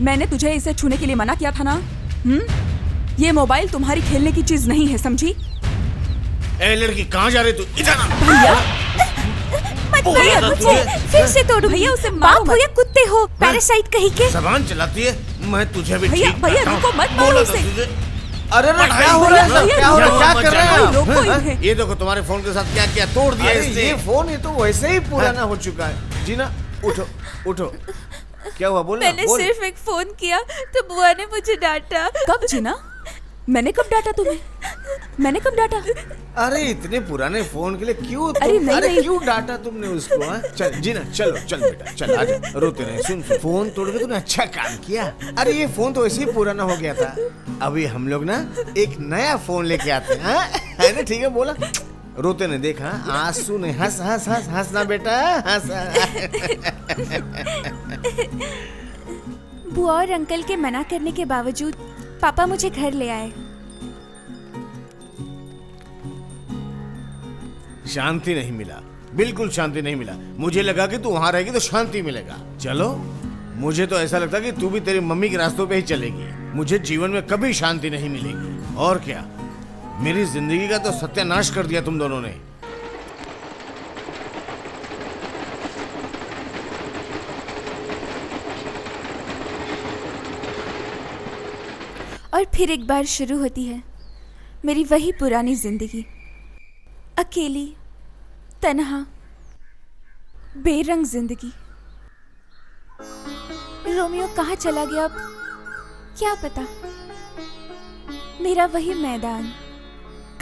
मैंने तुझे इसे छूने के लिए मना किया था ना? ये मोबाइल तुम्हारी खेलने की चीज नहीं है, समझी? ए लड़की, कहाँ जा रही तू? इधर आ। भैया मत भैया, फिर से तोड़ो। भैया उसे मारो बाप हो या कुत्ते हो, पैरासाइट कहीं के। जबान चलाती है, मैं तुझे भी भैया, ठीक भैया, करता हूँ। रुको, मत मारो बोला था उसे। तुझे। अरे भैया, क्या हो रहा है? भैया, क्या हो रहा है? क्या मत कर रहे जाओ। हैं? रोको इन्हें। ये देखो तुम्हारे फोन के साथ क्या किया, तोड़ दिया अरे इसने। ये फोन ये तो वैसे ही पुराना हो चुका है। जीना, उठो उठो। क्या हुआ? बोल। मैंने सिर्फ एक फोन किया तो बुआ ने मुझे डांटा। कब जीना? मैंने कब डांटा तुम्हें? मैंने कब डांटा? अरे इतने पुराने फोन के लिए क्यों अरे नहीं। क्यों डांटा तुमने उसको? हाँ? चल जीना, चल बेटा, चल आजा, रोते नहीं। सुन, फोन तोड़ के तूने अच्छा काम किया। अरे ये फोन तो ऐसे ही पुराना हो गया था। अभी हम लोग ना एक नया फोन लेके आते हैं, है ना? ठीक है, बोला। रोते नहीं, देखा आंसू नहीं, हंस हंस हंस हंसना बेटा, हंस। बुआ और अंकल के मना करने के बावजूद पापा मुझे घर ले आए। शांति नहीं मिला, बिल्कुल शांति नहीं मिला। मुझे लगा कि तू वहां रहेगी तो शांति मिलेगा। चलो, मुझे तो ऐसा लगता कि तू भी तेरी मम्मी के रास्तों पे ही चलेगी। मुझे जीवन में कभी शांति नहीं मिलेगी। और क्या, मेरी जिंदगी का तो सत्यानाश कर दिया तुम दोनों ने। और फिर एक बार शुरू होती है मेरी वही पुरानी जिंदगी, अकेली, तन्हा, बेरंग जिंदगी। रोमियो कहाँ चला गया अब क्या पता। मेरा वही मैदान,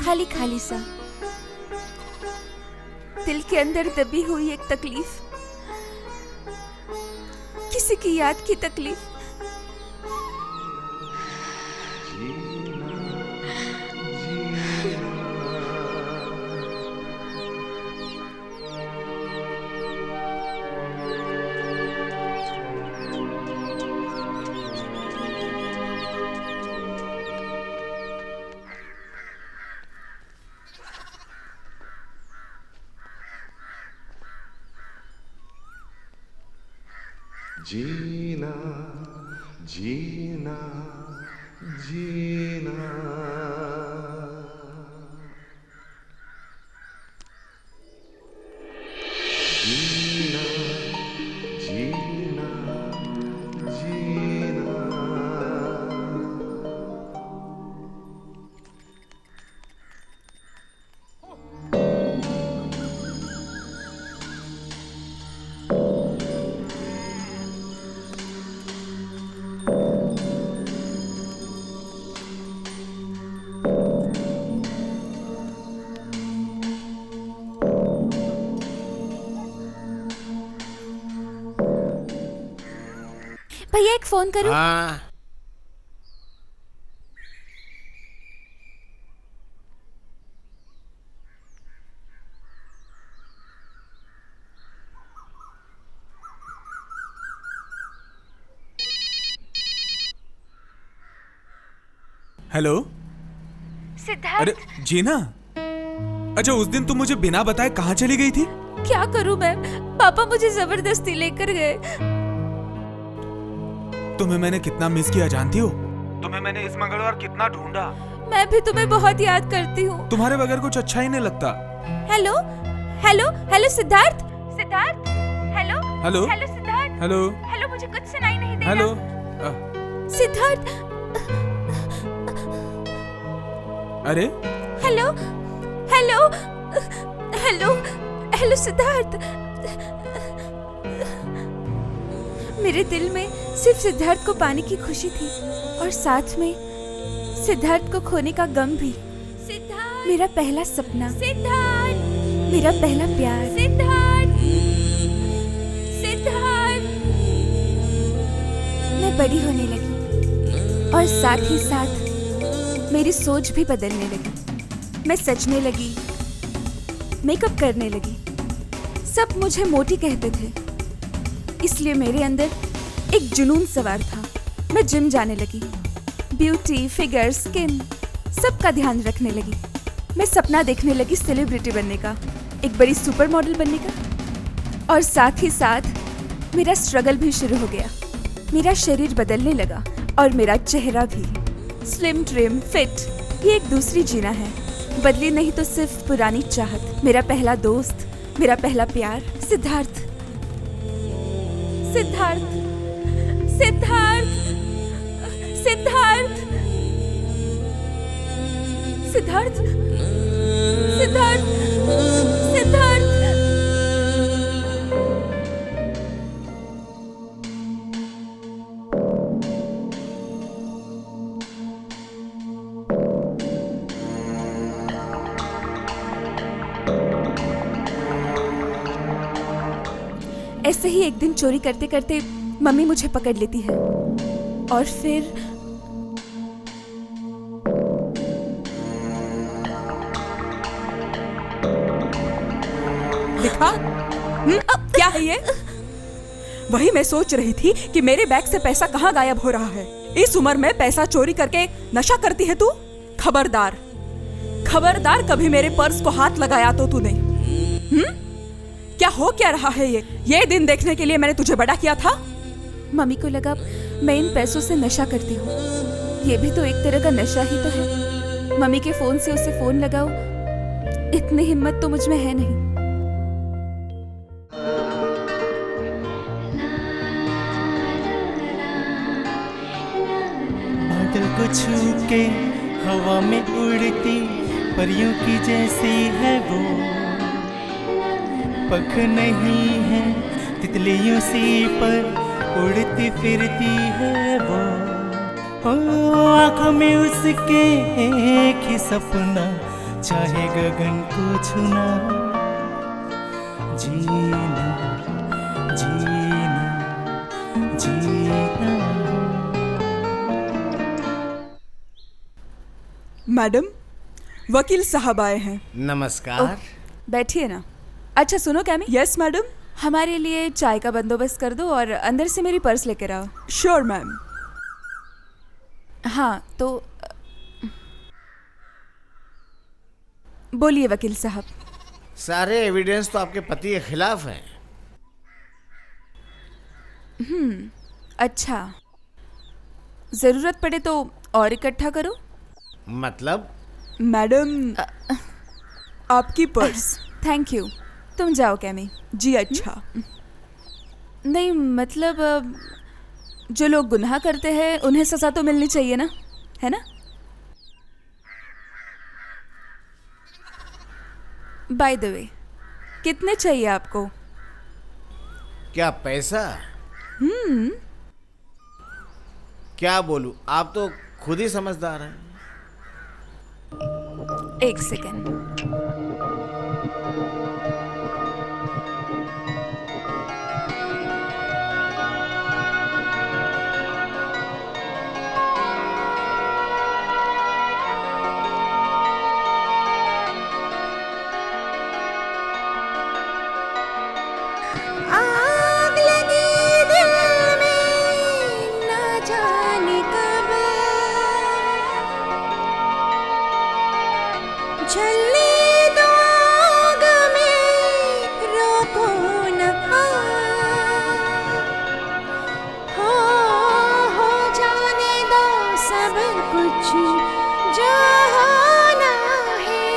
खाली खाली सा, दिल के अंदर दबी हुई एक तकलीफ, किसी की याद की तकलीफ। जीना जीना जीना। जीना जीना जीना। भैया एक फोन करूं? हाँ। हेलो सिद्धार्थ। अरे जीना, अच्छा उस दिन तुम मुझे बिना बताए कहाँ चली गई थी? क्या करूं मैं, पापा मुझे जबरदस्ती लेकर गए। तुम्हें मैंने कितना मिस किया जानती हो? तुम्हें मैंने इस मंगलवार कितना ढूंढा। मैं भी तुम्हें बहुत याद करती हूँ। तुम्हारे बगैर कुछ अच्छा ही नहीं लगता। Hello hello hello Siddharth. Siddharth hello hello hello Siddharth. Hello hello मुझे कुछ सुनाई नहीं दे हेलो रहा। सिद्धार्थ। अरे hello hello hello hello Siddharth. मेरे दिल में सिर्फ सिद्धार्थ को पाने की खुशी थी और साथ में सिद्धार्थ को खोने का गम भी। सिद्धार्थ मेरा पहला सपना। सिद्धार्थ मेरा पहला प्यार। सिद्धार्थ सिद्धार्थ। मैं बड़ी होने लगी और साथ ही साथ मेरी सोच भी बदलने लगी। मैं सजने लगी, मेकअप करने लगी। सब मुझे मोटी कहते थे, इसलिए मेरे अंदर एक जुनून सवार था। मैं जिम जाने लगी, ब्यूटी, फिगर, स्किन सबका ध्यान रखने लगी। मैं सपना देखने लगी सेलिब्रिटी बनने का, एक बड़ी सुपर मॉडल बनने का। और साथ ही साथ मेरा स्ट्रगल भी शुरू हो गया। मेरा शरीर बदलने लगा और मेरा चेहरा भी। स्लिम, ट्रिम, फिट, ये एक दूसरी जीना है। बदली नहीं तो सिर्फ पुरानी चाहत। मेरा पहला दोस्त, मेरा पहला प्यार, सिद्धार्थ। सिद्धार्थ सिद्धार्थ सिद्धार्थ सिद्धार्थ सिद्धार्थ सिद्धार्थ। ऐसे ही एक दिन चोरी करते करते मम्मी मुझे पकड़ लेती है और फिर देखा? क्या है ये? वही मैं सोच रही थी कि मेरे बैग से पैसा कहाँ गायब हो रहा है। इस उम्र में पैसा चोरी करके नशा करती है तू? खबरदार खबरदार, कभी मेरे पर्स को हाथ लगाया तो तूने। क्या रहा है ये दिन देखने के लिए मैंने तुझे बड़ा किया था। मम्मी को लगा मैं इन पैसों से नशा करती हूँ। ये भी तो एक तरह का नशा ही तो है। मम्मी के फोन से उसे फोन लगाओ, इतनी हिम्मत तो मुझ में है नहीं। बादल को छू के हवा में उड़ती परियों की जैसी है वो। पख नहीं है तितलियों सी पर उड़ती फिरती है वो। आँखों में उसके एक ही सपना, चाहे गगन को छूना। जीना जीना जीना। मैडम, वकील साहब आए हैं। नमस्कार। बैठिए ना। अच्छा सुनो कैमी। Yes madam. हमारे लिए चाय का बंदोबस्त कर दो और अंदर से मेरी पर्स लेकर आओ। Sure ma'am. हाँ तो बोलिए वकील साहब। सारे एविडेंस तो आपके पति के खिलाफ हैं। अच्छा, जरूरत पड़े तो और इकट्ठा करो। मतलब? मैडम, आपकी पर्स। Thank you. तुम जाओ कैमी। जी अच्छा। नहीं मतलब जो लोग गुनाह करते हैं उन्हें सजा तो मिलनी चाहिए ना, है ना? बाय द वे, कितने चाहिए आपको? क्या पैसा? क्या बोलूं, आप तो खुद ही समझदार हैं। एक सेकेंड। कुछ जहाना है।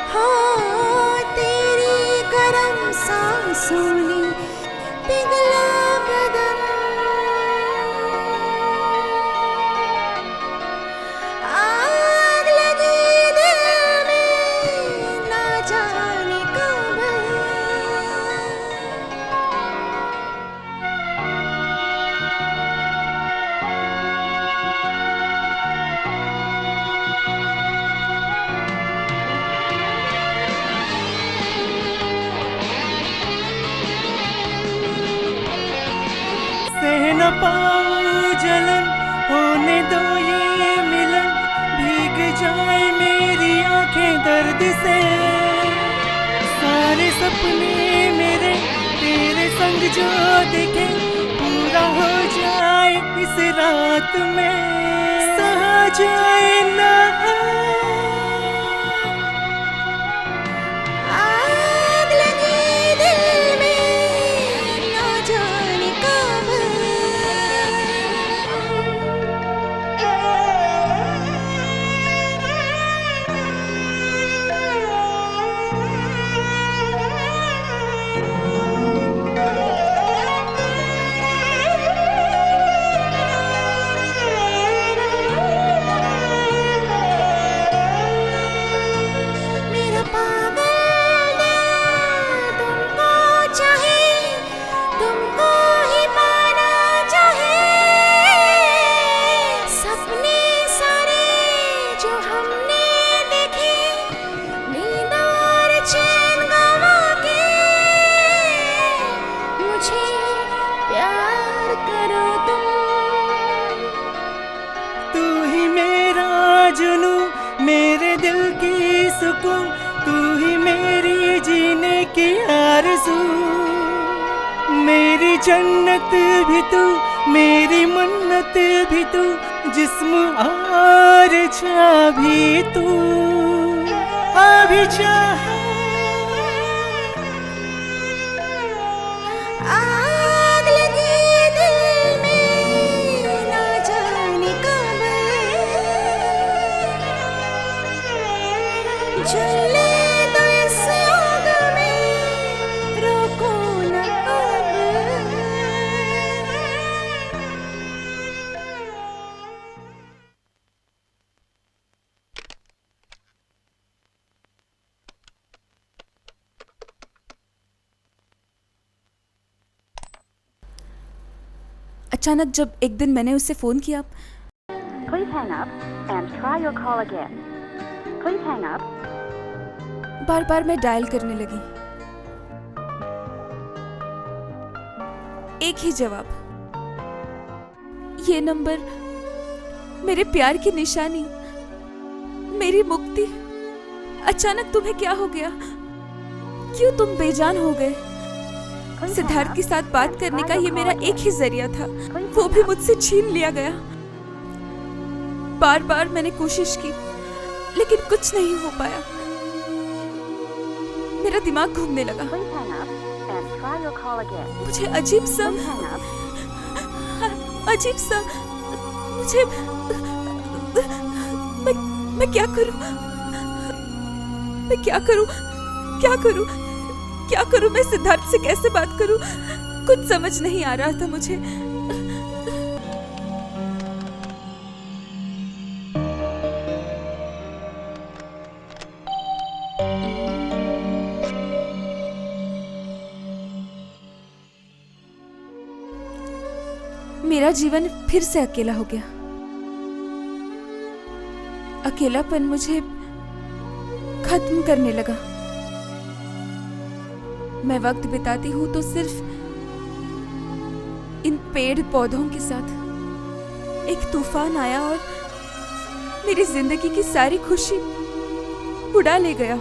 हाँ तेरी गरम सांसों ने पिघला बदन, आग लगी दिल में ना जाने कब। सह न पाऊं जलन, होने दो ये मिलन, भीग जाए मेरी आंखें दर्द से। सारे सपने मेरे तेरे संग जो देखे, पूरा हो जाए इस रात में, सहा जाए ना। आग लगी दिल में ना जाने कब। मेरा पागल दिल तुमको चाहे, तुमको ही पाना चाहे। सपने सारे जो हमने देखे, नींद और चैन गवा के, मुझे प्यार करो तुम। तू ही मेरा जुनू, मेरे दिल की सुकून, तू ही मेरी जीने की आरज़ू। मेरी जन्नत भी तू, मेरी मन्नत भी तू, जिस्म और जा भी तू। अभी चाह आग लगी दिल में ना जाने कब। जले तो इस आग में, रोको न अब। अचानक जब एक दिन मैंने उसे फोन किया, Please hang up and try your call again. Please hang up. बार बार मैं डायल करने लगी, एक ही जवाब, ये नंबर मेरे प्यार की निशानी, मेरी मुक्ति। अचानक तुम्हें क्या हो गया? क्यों तुम बेजान हो गए? सिद्धार्थ के साथ बात करने का ये मेरा एक ही जरिया था, वो भी मुझसे छीन लिया गया। बार बार मैंने कोशिश की, लेकिन कुछ नहीं हो पाया। मेरा दिमाग घूमने लगा। Please hang up and try your call again. मुझे अजीब सा Please hang up. मुझे मैं क्या करूं? मैं क्या करूं? क्या करूं? क्या करूं? मैं सिद्धार्थ से कैसे बात करूं? कुछ समझ नहीं आ रहा था मुझे। मेरा जीवन फिर से अकेला हो गया। अकेलापन मुझे खत्म करने लगा। मैं वक्त बिताती हूँ तो सिर्फ इन पेड़ पौधों के साथ। एक तूफान आया और मेरी जिंदगी की सारी खुशी उड़ा ले गया।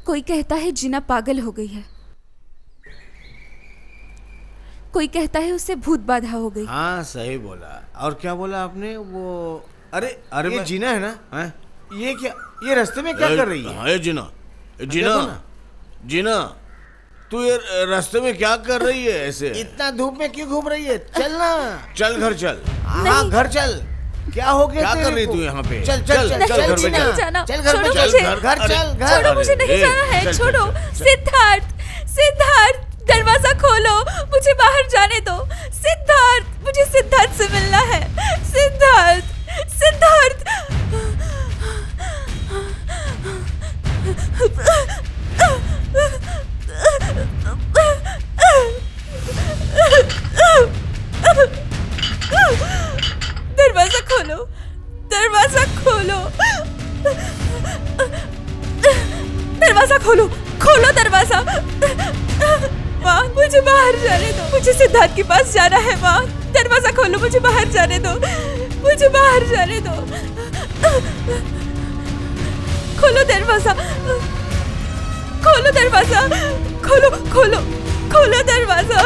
कोई कहता है जिना पागल हो गई है, कोई कहता है उसे भूत बाधा हो गई। हाँ सही बोला। और क्या बोला आपने? वो अरे ये जीना है ना? है? ये क्या, ये रास्ते में क्या कर रही है? हाँ जीना, जीना, जीना, तू ये रास्ते में क्या कर रही है ऐसे? इतना धूप में क्यों घूम रही है? चल ना, चल घर चल। हाँ घर चल। क्या हो गया? क्या कर रही तू यहाँ पे? चल चल चल चल घर में चल। चल घर में चल। घर चल घर। छोड़ो, मुझे नहीं जाना है। छोड़ो सिद्धार्थ, सिद्धार्थ दरवाजा खोलो, मुझे बाहर जाने दो। सिद्धार्थ, मुझे सिद्धार्थ से मिलना है। सिद्धार्थ, सिद्धार्थ। दरवाजा खोलो, दरवाजा खोलो, दरवाजा खोलो, खोलो दरवाजा। माँ, मुझे बाहर जाने दो, मुझे सिद्धार्थ के पास जाना है। माँ, दरवाजा खोलो, मुझे बाहर जाने दो, मुझे बाहर जाने दो। खोलो दरवाजा, खोलो दरवाजा, खोलो खोलो खोलो दरवाजा।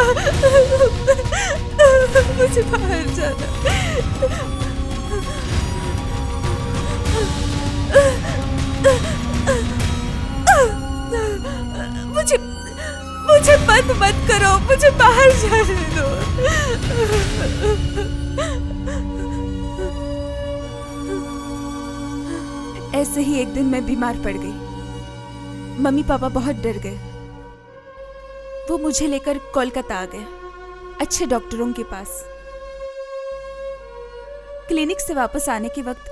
मुझे बाहर जाना। मुझे मुझे मत करो, मुझे बाहर जाने दो। ऐसे ही एक दिन मैं बीमार पड़ गई। मम्मी पापा बहुत डर गए। वो मुझे लेकर कोलकाता आ गए, अच्छे डॉक्टरों के पास। क्लिनिक से वापस आने के वक्त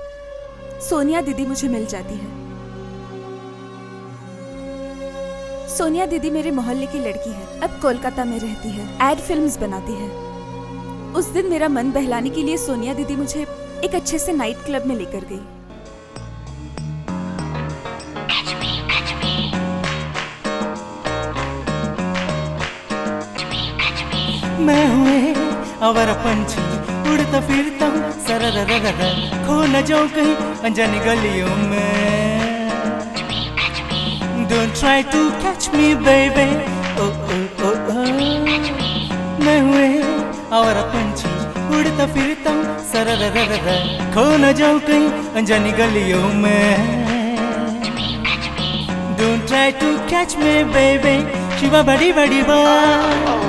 सोनिया दीदी मुझे मिल जाती है। सोनिया दीदी मेरे मोहल्ले की लड़की है, अब कोलकाता में रहती है, एड फिल्म्स बनाती है। उस दिन मेरा मन बहलाने के लिए सोनिया दीदी मुझे एक अच्छे से नाइट क्लब में लेकर गई। मैं हुए आवारा पंछी, उड़ता फिरता हूँ सररररर, खो न जाऊँ कहीं अनजानी गलियों में। Don't try to catch me baby, oh oh oh oh। मैं हुए आवारा पंछी, उड़ता फिरता हूँ सररररर, खो न जाऊँ कहीं अनजानी गलियों में। Don't try to catch me baby, Shiva बड़ी बड़ी बात।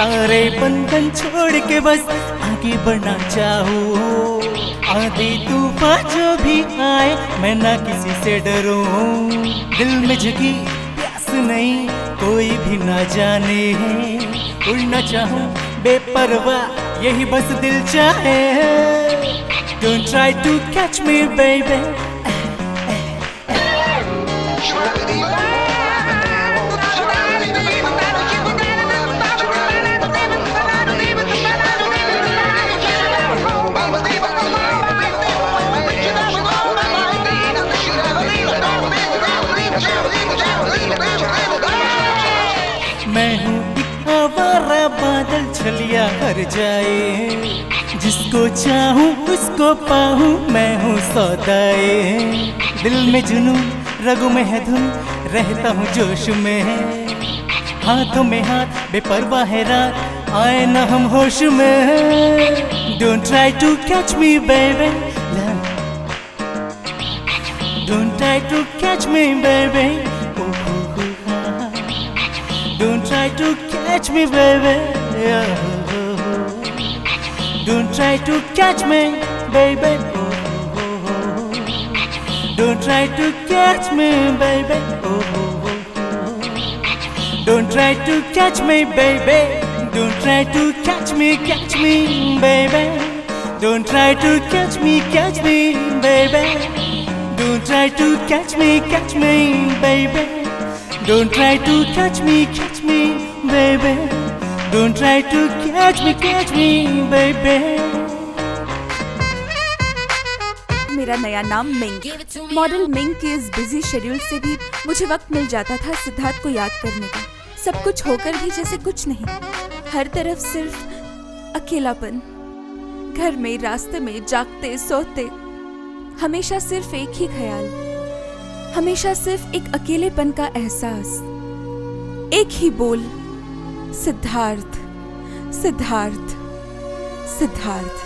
सारे बंधन छोड़ के बस आगे बढ़ना चाहूँ। आंधी तूफान जो भी आए मैं ना किसी से डरूं। दिल में जगी प्यास नहीं कोई भी ना जाने, उड़ना चाहूँ बेपरवाह यही बस दिल चाहे। Don't try to catch me baby। मैं हूँ एक आवारा बादल छलिया कर जाए, जिसको चाहूँ उसको पाऊँ मैं हूँ सौदाए। दिल में जुनून रगों में है धुन, रहता हूँ जोश में, हाथों में हाथ बेपरवाह है रात, आए ना हम होश में। Don't try to catch me baby, don't try to catch me baby, don't try to catch me baby, don't try to catch me baby, don't try to catch me baby, don't try to catch me baby, don't try to catch me baby, don't try to catch me baby, don't try to catch me baby, don't try to catch me baby, don't try to catch me baby। मेरा नया नाम Ming. Model Ming के इस busy schedule से भी मुझे वक्त मिल जाता था सिद्धार्थ को याद करने का। सब कुछ होकर भी जैसे कुछ नहीं, हर तरफ सिर्फ अकेलापन। घर में, रास्ते में, जागते सोते हमेशा सिर्फ एक ही ख्याल, हमेशा सिर्फ एक अकेलेपन का एहसास, एक ही बोल, सिद्धार्थ सिद्धार्थ सिद्धार्थ।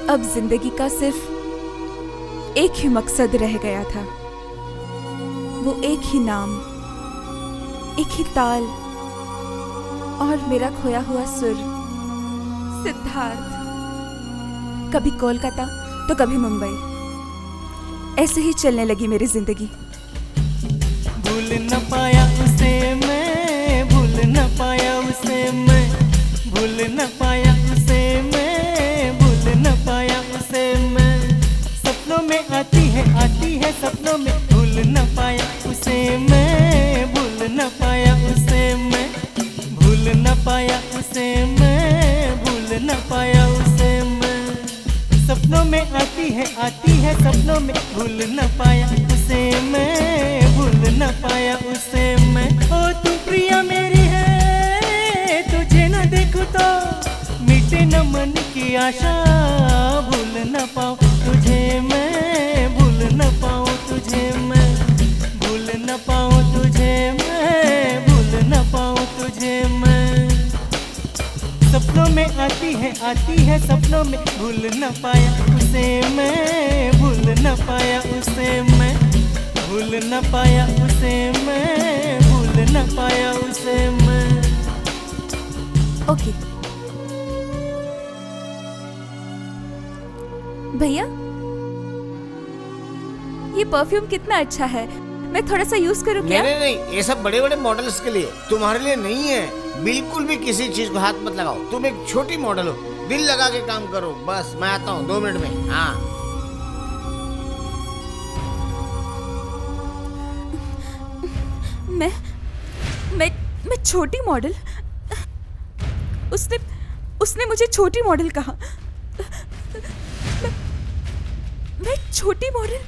अब जिंदगी का सिर्फ एक ही मकसद रह गया था, वो एक ही नाम, एक ही ताल और मेरा खोया हुआ सुर, सिद्धार्थ। कभी कोलकाता तो कभी मुंबई, ऐसे ही चलने लगी मेरी जिंदगी। भूल न पाया उसे मैं, भूल न पाया उसे मैं, भूल न पाया उसे मैं, भूल न पाया उसे मैं। सपनों में आती है सपनों में, भूल न पाया उसे मैं, भूल न पाया उसे मैं, भूल न पाया उसे मैं, भूल न पाया उसे मैं। सपनों में आती है सपनों में, भूल न पाया उसे मैं, भूल न पाया उसे मैं। ओ तू प्रिया मेरी है, तुझे न देखूं तो मिटे न मन की आशा। भूल न पाऊं तुझे मैं, भूल न पाऊं तुझे मैं, भूल न पाऊं तुझे मैं, भूल न पाऊं तुझे मैं। सपनों में आती है सपनों में, भूल न पाया उसे मैं, भूल न पाया उसे मैं, भूल न पाया उसे मैं, भूल न पाया उसे मैं। ओके भैया, ये परफ्यूम कितना अच्छा है, मैं थोड़ा सा यूज करूं क्या? नहीं, ये सब बड़े बड़े मॉडल्स के लिए, तुम्हारे लिए नहीं है। बिल्कुल भी किसी चीज को हाथ मत लगाओ, तुम एक छोटी मॉडल हो, दिल लगा के काम करो। बस मैं आता हूँ 2 मिनट में। हाँ मैं छोटी मॉडल? उसने मुझे छोटी मॉडल कहा। मैं छोटी मॉडल?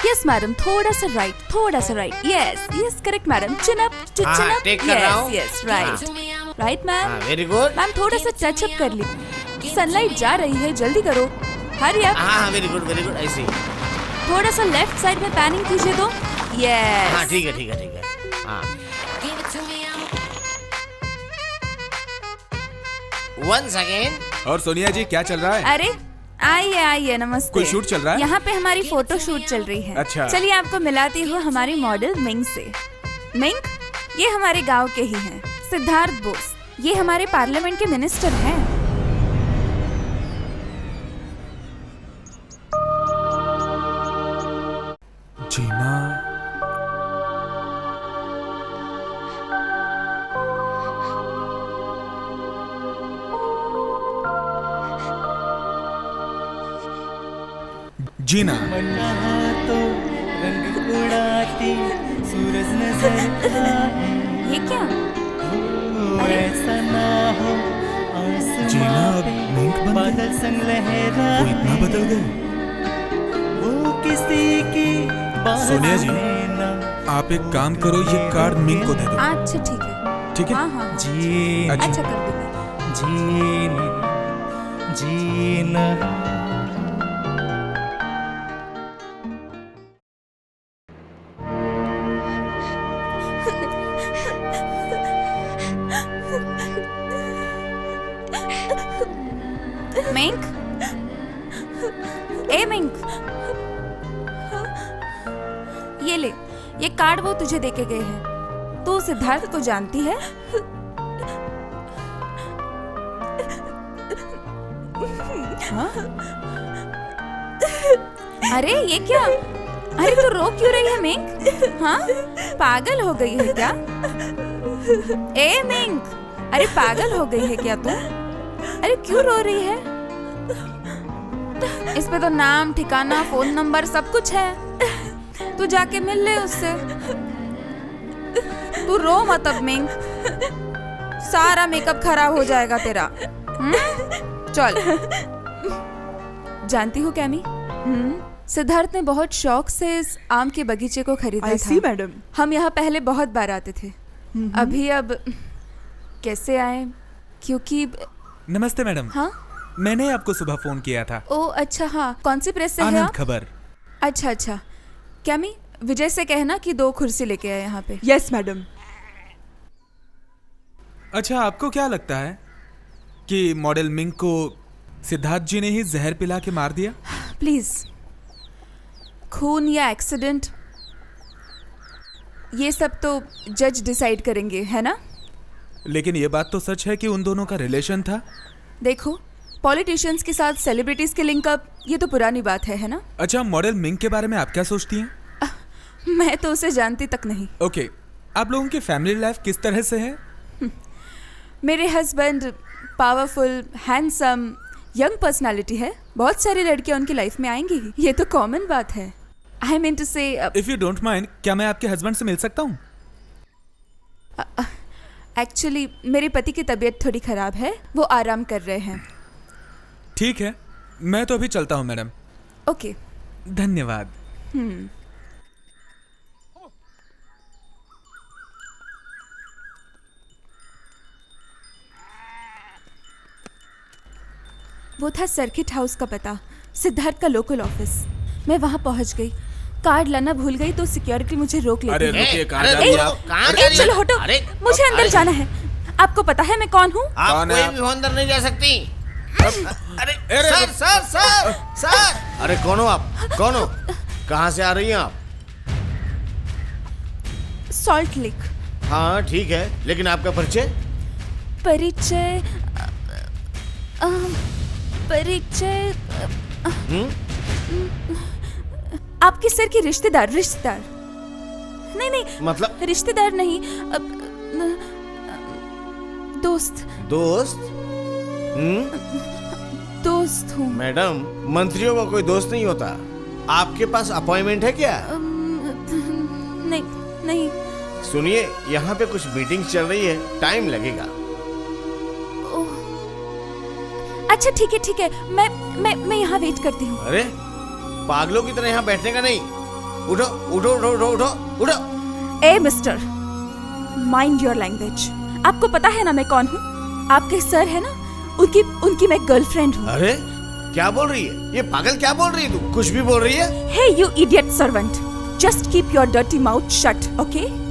यस मैडम, थोड़ा सा राइट। यस करेक्ट मैडम, चिन up, yes right ma'am. Very good ma'am, थोड़ा सा टच अप कर ली, सनलाइट जा रही है, जल्दी करो, हरी अप। हाँ वेरी गुड ऐसे। थोड़ा सा लेफ्ट साइड में पैनिंग कीजिए तो। यस हाँ ठीक है। हाँ वंस अगेन। और सोनिया जी क्या चल रहा है? अरे आइए नमस्ते। कोई शूट चल रहा है? यहाँ पे हमारी फोटो शूट चल रही है। अच्छा। चलिए आपको मिलाती हूँ हमारी मॉडल मिंग से। मिंग, ये हमारे गांव के ही हैं। सिद्धार्थ बोस, ये हमारे पार्लियामेंट के मिनिस्टर हैं। जीना, जीना। वरना तो रंग उड़ाती सूरज नजर आए। ये क्या? अरे ऐसा ना हो जीना, आसमां अब पे मिंक बन गई? बादल संग लहराए। वो इतना बदल गए? वो किसी की बात सोनिया जी, में ना। आप एक काम करो, ये कार्ड मिंक को दे दो। अच्छा ठीक है। ठीक है? हाँ जी अच्छा कर दूंगी। जीना मिंक, ए मिंक, ये ले, ये कार्ड वो तुझे देके गए हैं। तू सिद्धार्थ को जानती है? हाँ? अरे ये क्या? अरे तो रो क्यों रही है मिंक? हाँ, पागल हो गई है क्या? ए मिंक, अरे पागल हो गई है क्या तू? अरे क्यों रो रही है? इस पे तो नाम, ठिकाना, फोन नंबर सब कुछ है। तू जाके मिल ले उससे। तू रो मत अब मिंक, सारा मेकअप खराब हो जाएगा तेरा। चल। जानती हो कैमी, सिद्धार्थ ने बहुत शौक से इस आम के बगीचे को खरीदा था। सी मैडम, हम यहाँ पहले बहुत बार आते थे। अभी अब कैसे आए? क्योंकि नमस्ते मैडम। हाँ, मैंने आपको सुबह फोन किया था। ओ अच्छा, हाँ। कौन सी प्रेस से है आनंद आप? खबर। अच्छा अच्छा। कैमी, विजय से कहना कि 2 कुर्सी लेके आए यहाँ पे। Yes madam. अच्छा, आपको क्या लगता है कि मॉडल मिंक को सिद्धार्थ जी ने ही जहर पिला के मार दिया? प्लीज, खून या एक्सीडेंट ये सब तो जज डिसाइड करेंगे, है ना? लेकिन ये बात तो सच है कि उन दोनों का रिलेशन था। देखो, पॉलिटिशियंस के साथ सेलिब्रिटीज के लिंकअप ये तो पुरानी बात है ना? अच्छा, मॉडल मिंक के बारे में आप क्या सोचती हैं? मैं तो उसे जानती तक नहीं। ओके, आप लोगों की फैमिली लाइफ किस तरह से है? मेरे husband powerful, handsome, young personality है। बहुत सारी लड़कियां उनकी लाइफ में आएंगी ही, ये तो कॉमन बात है। आई मीन टू से, इफ यू डोंट माइंड, क्या मैं आपके हस्बैंड से मिल सकता हूँ? एक्चुअली मेरे पति की तबीयत थोड़ी खराब है, वो आराम कर रहे हैं। ठीक है, मैं तो अभी चलता हूँ मैडम। ओके, धन्यवाद। वो था सर्किट हाउस का पता, सिद्धार्थ का लोकल ऑफिस। मैं वहां पहुंच गई, कार्ड लाना भूल गई तो सिक्योरिटी मुझे रोक लेती है। रुकिए, कहाँ जा रही हैं आप? चलो हटो, मुझे अंदर जाना है। आपको पता है मैं कौन हूँ? आप कोई भी अंदर नहीं जा सकती। अरे सर सर सर सर, अरे कौन हो आप? कौन हो? कहाँ से आ रही हैं आप? Salt lake. हाँ ठीक है, लेकिन आपका परिचय? परिचय परिचय आपके सर के रिश्तेदार। नहीं मतलब? रिश्तेदार नहीं, दोस्त। दोस्त हूँ। मैडम, मंत्रियों का कोई दोस्त नहीं होता। आपके पास अपॉइंटमेंट है क्या? नहीं। सुनिए, यहाँ पे कुछ मीटिंग चल रही है, टाइम लगेगा। अच्छा ठीक है, मैं यहाँ वेट करती हूँ। अरे पागलों की तरह यहाँ बैठने का नहीं। उठो उठो उठो उठो उठो उठो। ए मिस्टर, माइंड योर लैंग्वेज। आपको पता है ना मैं कौन हूँ? आपके सर है ना, उनकी मैं गर्लफ्रेंड हूँ। अरे क्या बोल रही है ये? पागल क्या बोल रही है तू? कुछ भी बोल रही है? Hey you idiot servant, just keep your dirty mouth shut, okay?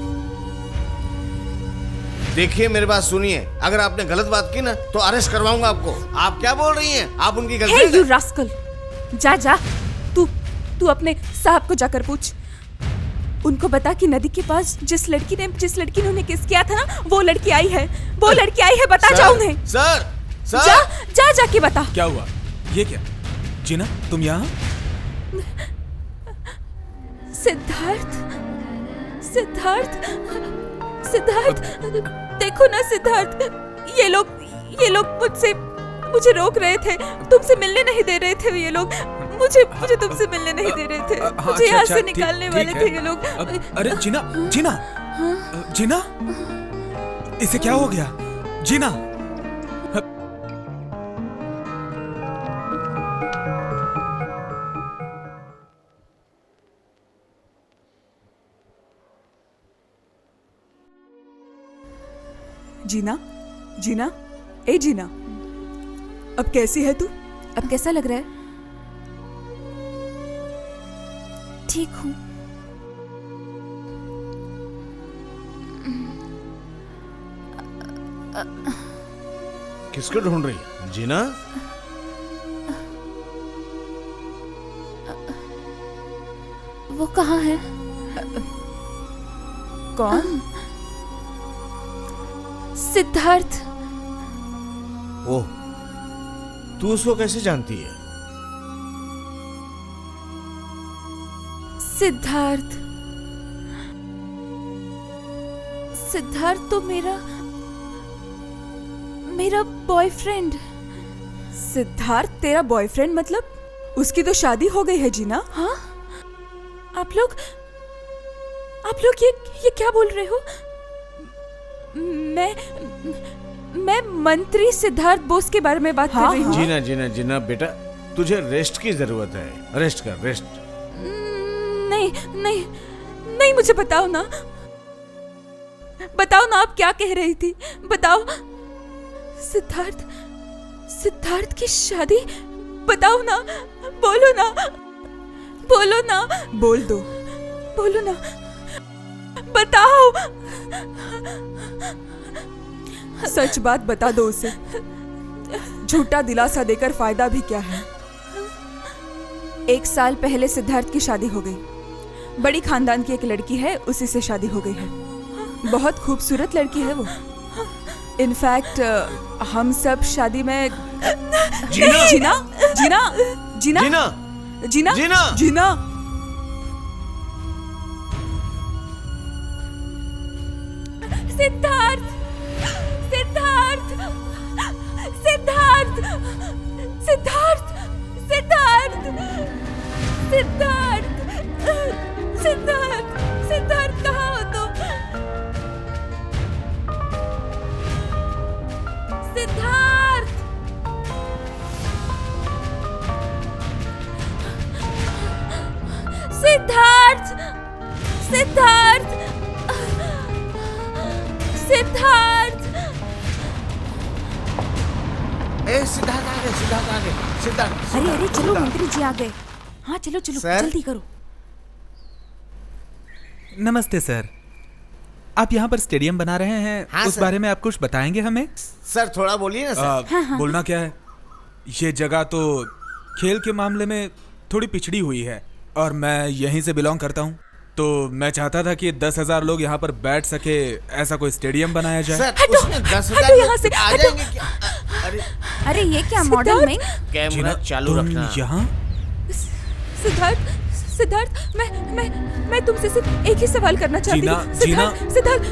देखिए मेरी बात सुनिए, अगर आपने गलत बात की ना तो अरेस्ट करवाऊंगा आपको। आप क्या बोल रही हैं? आप उनकी गर्लफ्रेंड हे यू रास्कल, जा तू अपने साहब को जाकर पूछ। उनको बता कि नदी के पास जिस लड़की ने उन्हें किस किया था ना, वो लड़की आई है। बता जा उन्हें। सर जाके बता। क्या हुआ? ये क्या? जीना, तुम यहाँ? सिद्धार्थ, देखो ना सिद्धार्थ, ये लोग मुझे रोक रहे थे, तुमसे मिलने नहीं दे रहे थे। ये लोग मुझे तुमसे मिलने नहीं दे रहे थे। मुझे यहाँ से निकालने वाले थे ये लोग। अरे जीना, इसे क्या हो गया? जीना, जीना, ए जीना, अब कैसी है तू? अब कैसा लग रहा है? ठीक हूँ। किसको ढूंढ रही है जीना? वो कहाँ है? कौन? सिद्धार्थ। ओह, तू उसको कैसे जानती है? सिद्धार्थ, सिद्धार्थ तो मेरा बॉयफ्रेंड। सिद्धार्थ तेरा बॉयफ्रेंड मतलब उसकी तो शादी हो गई है जीना। हाँ, आप लोग ये क्या बोल रहे हो? मैं मंत्री सिद्धार्थ बोस के बारे में बात कर रही हूँ। जीना जीना जीना बेटा, तुझे रेस्ट की जरूरत है। रेस्ट कर, रेस्ट। नहीं नहीं नहीं, मुझे बताओ ना, बताओ ना, आप क्या कह रही थी? बताओ। सिद्धार्थ की शादी? बताओ ना, बोलो ना, बोलो ना। बोल दो, बोलो ना, बताओ। सच बात बता दो उसे। झूठा दिलासा देकर फायदा भी क्या है। 1 साल पहले सिद्धार्थ की शादी हो गई। बड़ी खानदान की एक लड़की है, उसी से शादी हो गई है। बहुत खूबसूरत लड़की है वो। इनफैक्ट हम सब शादी में जीना जीना जीना जीना जीना जीना जीना जीना सिद्धार्थ, सिद्धार्थ, सिद्धार्थ, सिद्धार्थ, सिद्धार्थ, सिद्धार्थ, सिद्धार्थ, सिद्धार्थ कहाँ हो तुम? सिद्धार्थ, सिद्धार्थ, सिद्धार्थ, सिद्धार्थ। ए सिद्धार्थ आ गए, सिद्धार्थ आ गए, सिद्धार्थ। अरे अरे चलो, मंत्री जी आ गए। हाँ चलो चलो, जल्दी करो। नमस्ते सर, आप यहाँ पर स्टेडियम बना रहे हैं। हाँ, उस सर। बारे में आप कुछ बताएंगे हमें? सर थोड़ा बोलिए ना सर। बोलना क्या है, ये जगह तो खेल के मामले में थोड़ी पिछड़ी हुई है और मैं यहीं से बिलोंग करता हूँ, तो मैं चाहता था कि 10,000 लोग यहाँ पर बैठ सके, ऐसा कोई स्टेडियम बनाया जाए। सर उसमें 10,000 हटो यहाँ से, आ हटो। जाएंगे क्या? अरे अरे ये क्या मॉडल में? कैमरा चालू तुम रखना। यहाँ? सिद्धार्थ, सिद्धार्थ, मैं तुमसे सिर्फ एक ही सवाल करना चाहती जीना, हूँ। सिद्धार्थ, जीना। सिद्धार्थ,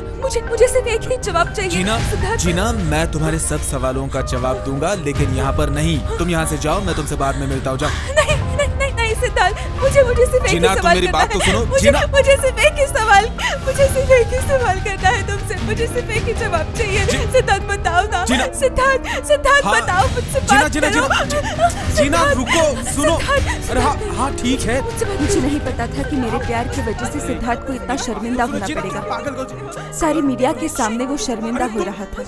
मुझे सिर्फ एक ही जवाब चाहिए। जीना, सिद्धार्थ, जीना, मैं तुम्हारे सब सवालों का जवाब दूंगा, लेकिन यहाँ पर नहीं। तुम यहाँ से जाओ, मैं तुमसे बाद में मिलता हूँ। जाओ। नहीं नहीं नहीं नहीं सिद्धार्थ, मुझे सिर्फ एक जीना, ही तुम सवाल मेरी करना बात तो है। सुनो। मुझे जीना। मुझे सिर्फ एक ही सवाल, मुझे सिर्फ एक ही सवाल करना है तुमसे। मुझे सिर्फ एक ही जवाब चाहिए। सिद्धार्थ बताओ ना। जीना। सिद्धार्थ, सिद्धार्थ हाँ, बताओ, मुझसे जीना, बात जीना, करो। जीना, सिद्धार्थ, रुको, सुनो। सिद्धार्थ, अरे हाँ, हाँ ठीक है। मुझे नहीं पता था कि मेरे प्यार की वजह से सिद्धार्थ को इतना शर्मिंदा होना पड़ेगा। सारी मीडिया के सामने वो शर्मिंदा हो रहा था।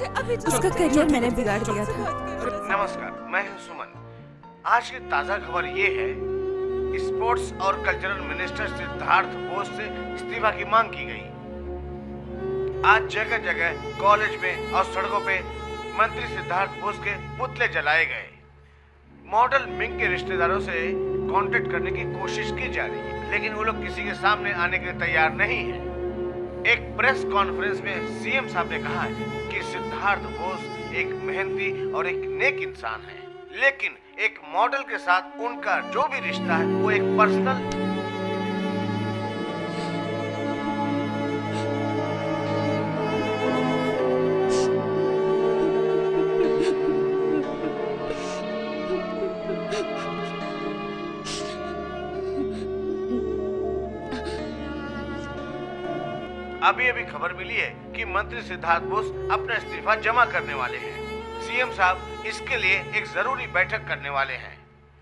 उसका करियर मैंने बिगाड़ दिया था। नमस्कार, मैं हूं सुमन। आज की ताजा खबर ये है, स्पोर्ट्स और कल्चरल मिनिस्टर सिद्धार्थ बोस से इस्तीफा की मांग की गई। आज जगह जगह कॉलेज में और सड़कों पे मंत्री सिद्धार्थ बोस के पुतले जलाए गए। मॉडल मिंग के रिश्तेदारों से कांटेक्ट करने की कोशिश की जा रही है, लेकिन वो लोग किसी के सामने आने के लिए तैयार नहीं है। एक प्रेस कॉन्फ्रेंस में सीएम साहब ने कहा है कि सिद्धार्थ बोस एक मेहनती और एक नेक इंसान है, लेकिन एक मॉडल के साथ उनका जो भी रिश्ता है वो एक पर्सनल। अभी अभी खबर मिली है कि मंत्री सिद्धार्थ बोस अपना इस्तीफा जमा करने वाले हैं। सीएम साहब इसके लिए एक जरूरी बैठक करने वाले हैं,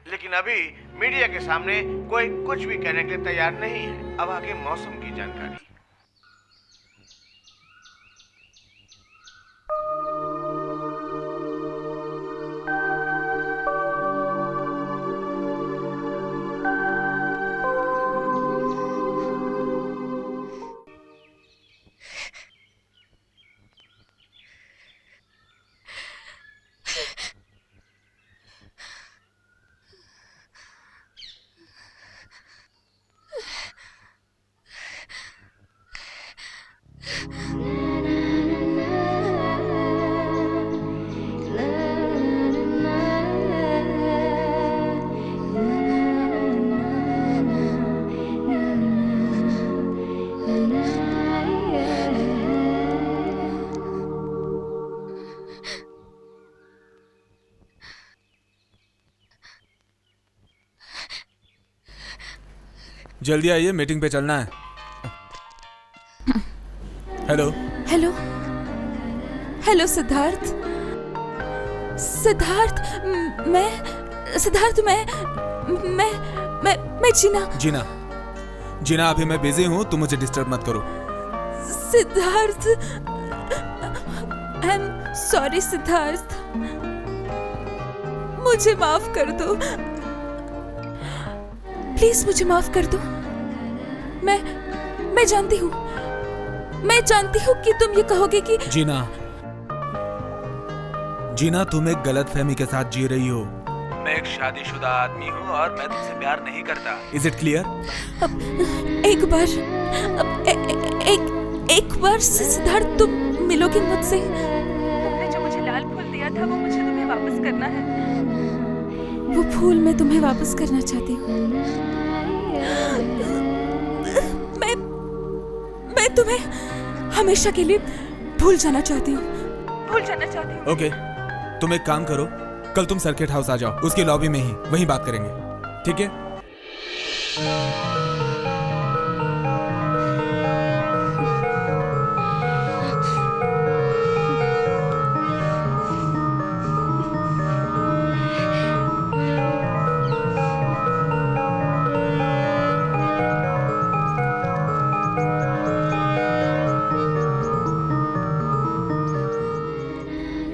लेकिन अभी मीडिया के सामने कोई कुछ भी कहने के लिए तैयार नहीं है। अब आगे मौसम की जानकारी। जल्दी आइए, मीटिंग पे चलना है। Hello hello hello Siddharth. Siddharth मैं जीना। जीना अभी मैं बिजी हूँ, तुम मुझे डिस्टर्ब मत करो। Siddharth, I am sorry Siddharth, मुझे माफ कर दो, प्लीज मुझे माफ कर दो। मैं जानती हूँ कि तुम ये कहोगे कि जीना तुम एक गलत फहमी के साथ जी रही हो। मैं एक शादीशुदा आदमी हूँ और मैं तुमसे प्यार नहीं करता। Is it clear? एक बार सिद्धार्थ तुम मिलोगे मुझसे? तुमने जो मुझे लाल फूल दिया था वो मुझे तुम्हें वापस करना है। वो फूल मैं तुम्हें वापस करना चाहती हूँ। मैं तुम्हें हमेशा के लिए भूल जाना चाहती हूँ। ओके, तुम एक काम करो, कल तुम सर्किट हाउस आ जाओ, उसकी लॉबी में ही वहीं बात करेंगे, ठीक है?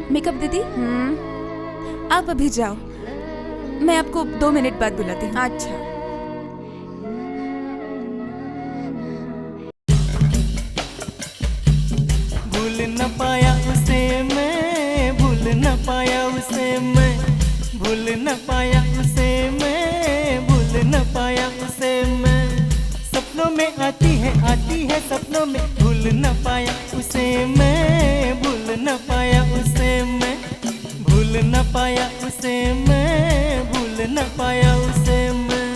मेकअप दीदी, आप अभी जाओ, मैं आपको 2 मिनट बाद बुलाती हूँ। अच्छा। भूल न पाया उसे मैं, भूल न पाया उसे मैं, भूल न पाया उसे मैं, भूल न पाया उसे मैं। सपनों में आती है सपनों में, भूल न पाया उसे मैं, भूल न पाया उसे मैं, भूल न पाया उसे मैं, भूल न पाया उसे मैं।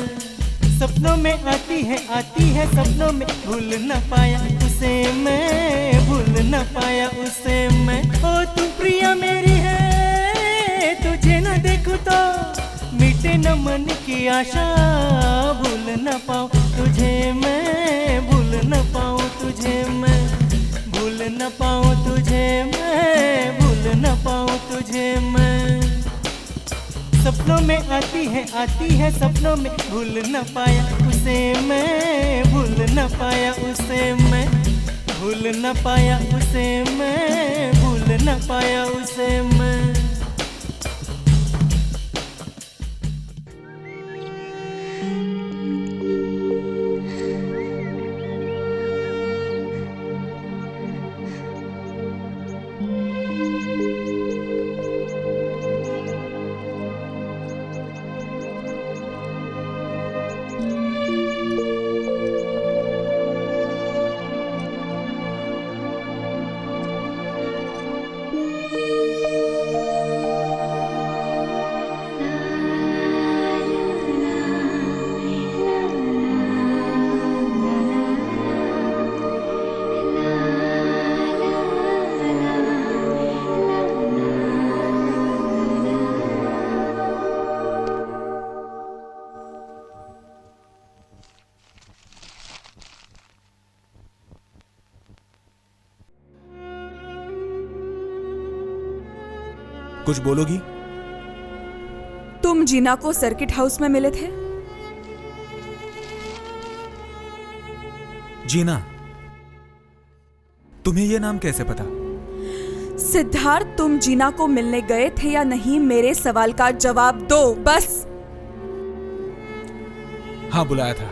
सपनों में आती है सपनों में, भूल न पाया उसे मैं, भूल न पाया उसे मैं। ओ तू प्रिया मेरी है, तुझे न देखूं तो मिटे न मन की आशा। भूल न पाऊं तुझे मैं, भूल न पाऊं तुझे मैं, भूल न पाऊं तुझे मैं, भूल न पाऊं तुझे मैं। सपनों में आती है सपनों में, भूल न पाया उसे मैं, भूल न पाया उसे मैं, भूल न पाया उसे मैं, भूल न पाया उसे मैं। कुछ बोलोगी? तुम जीना को सर्किट हाउस में मिले थे? जीना? तुम्हें यह नाम कैसे पता? सिद्धार्थ, तुम जीना को मिलने गए थे या नहीं, मेरे सवाल का जवाब दो बस। हाँ, बुलाया था।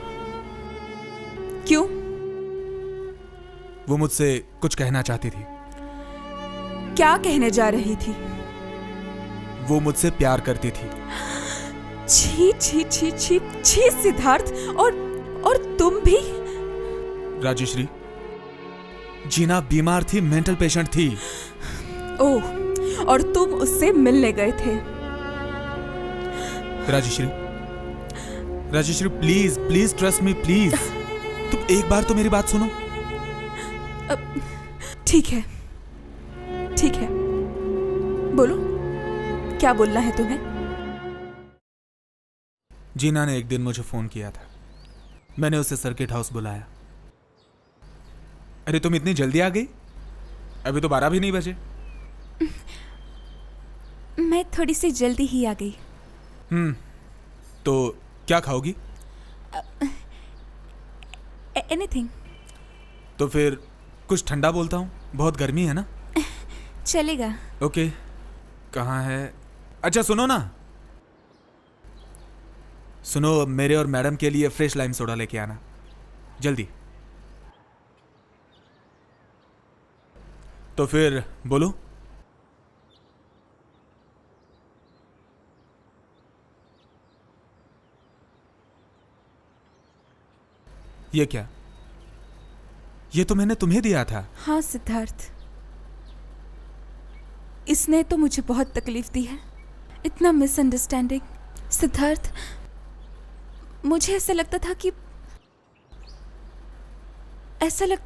क्यों? वो मुझसे कुछ कहना चाहती थी। क्या कहने जा रही थी? वो मुझसे प्यार करती थी। छी छी छी छी छी सिद्धार्थ, और तुम भी? राजेश्री, जीना बीमार थी, मेंटल पेशेंट थी। ओह, और तुम उससे मिलने गए थे? Rajeshree please please trust me, please. तुम एक बार तो मेरी बात सुनो। ठीक है, बोलो, क्या बोलना है तुम्हें? जीना ने एक दिन मुझे फोन किया था। मैंने उसे सर्किट हाउस बुलाया। अरे तुम इतनी जल्दी आ गई? अभी तो 12 भी नहीं बजे। मैं थोड़ी सी जल्दी ही आ गई। तो क्या खाओगी? एनीथिंग। तो फिर कुछ ठंडा बोलता हूँ, बहुत गर्मी है ना। चलेगा। ओके, कहाँ है? अच्छा सुनो ना, सुनो, मेरे और मैडम के लिए फ्रेश लाइम सोडा लेके आना जल्दी। तो फिर बोलो। ये क्या? ये तो मैंने तुम्हें दिया था। हाँ सिद्धार्थ, इसने तो मुझे बहुत तकलीफ दी है। इतना मिसअंडरस्टैंडिंग। सिद्धार्थ, मुझे ऐसा लगता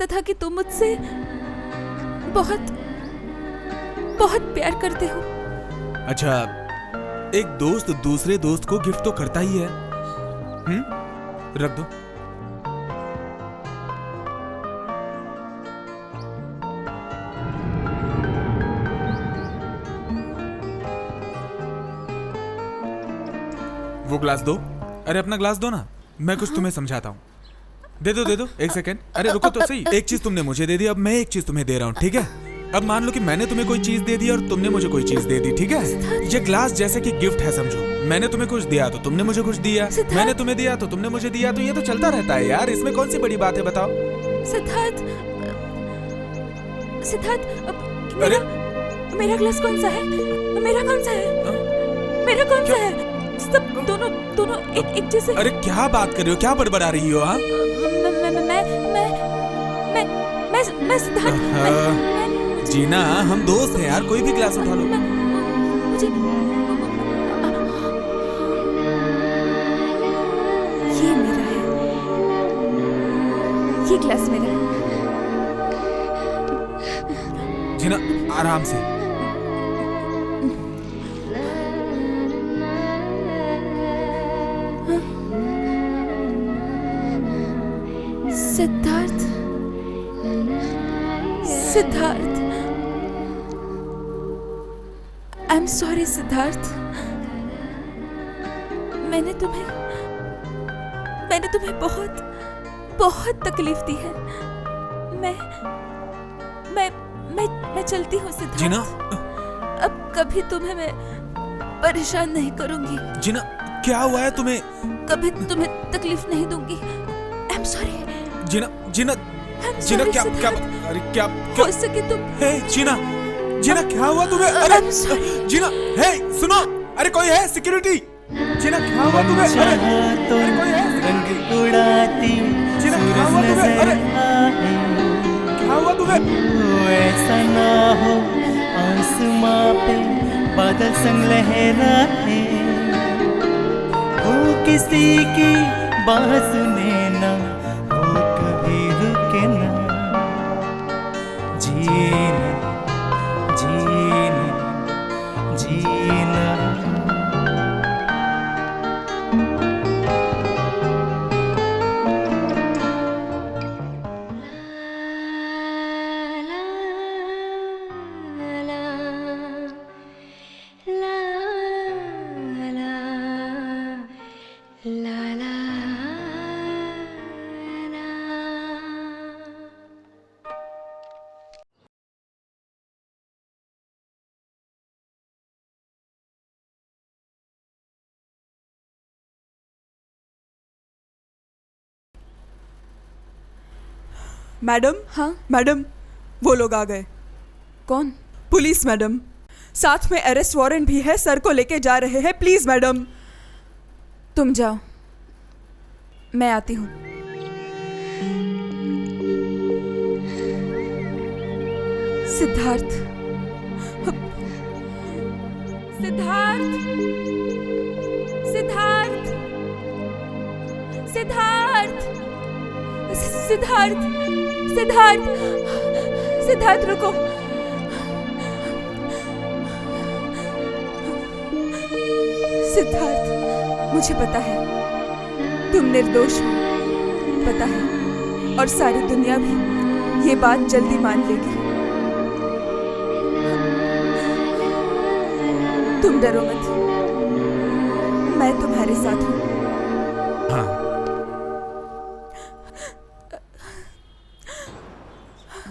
था कि तुम मुझसे बहुत बहुत प्यार करते हो। अच्छा, एक दोस्त दूसरे दोस्त को गिफ्ट तो करता ही है। रख दो। वो ग्लास दो। अरे अपना ग्लास दो ना, मैं कुछ तुम्हें समझाता हूँ। दे दो 1 सेकंड। अरे रुको तो सही। एक चीज तुमने मुझे दे दी, अब मैं एक चीज तुम्हें दे रहा हूँ, ठीक है? अब मान लो कि मैंने तुम्हें कोई चीज दे दी और तुमने मुझे कोई चीज दे दी, ठीक है? ये ग्लास जैसे कि गिफ्ट है समझो। मैंने तुम्हें कुछ दिया तो तुमने मुझे कुछ दिया, मैंने तुम्हें दिया तो तुमने मुझे दिया, तो ये तो चलता रहता है यार, इसमें कौन सी बड़ी बात है बताओ? सिद्धार्थ, मेरा ग्लास कौन सा है? मेरा कौन सा है? सब दोनों एक जैसे। अरे क्या बात कर रही हो, क्या बड़बड़ा रही हो? हाँ, मैं सिद्धार्थ। जीना, हम दोस्त हैं यार, कोई भी ग्लास उठा लो। मुझे ये मेरा है, ये ग्लास मेरा है। जीना आराम से। Siddharth, I am sorry Siddharth. मैंने तुम्हें बहुत तकलीफ दी है। मैं चलती हूँ सिद्धार्थ। जीना, अब कभी तुम्हें मैं परेशान नहीं करूंगी। जीना, क्या हुआ है तुम्हें? कभी तुम्हें तकलीफ नहीं दूंगी। I am sorry. जीना, क्या? अरे क्या हो सके तुम। हे जीना, क्या हुआ तुम्हें? अरे जीना, हे सुनो, अरे कोई है? सिक्योरिटी। जीना, क्या हुआ तुम्हें? अरे कोई है? रंग उड़ाती जीना, क्या हुआ तुम्हें? अरे क्या हुआ तुम्हें? ऐसा ना हो आसमां पे बादल संग लहराए, वो किसी की बात सुने ना, वो कभी रुके ना। जीना मैडम। हाँ मैडम, वो लोग आ गए। कौन? पुलिस मैडम, साथ में अरेस्ट वारंट भी है, सर को लेके जा रहे हैं। Please madam. तुम जाओ, मैं आती हूँ। सिद्धार्थ, सिद्धार्थ, सिद्धार्थ, सिद्धार्थ, सिद्धार्थ, सिद्धार्थ, सिद्धार्थ रुको। सिद्धार्थ, मुझे पता है तुम निर्दोष हो, पता है और सारी दुनिया भी ये बात जल्दी मान लेगी। तुम डरो मत, मैं तुम्हारे साथ हूँ। हाँ।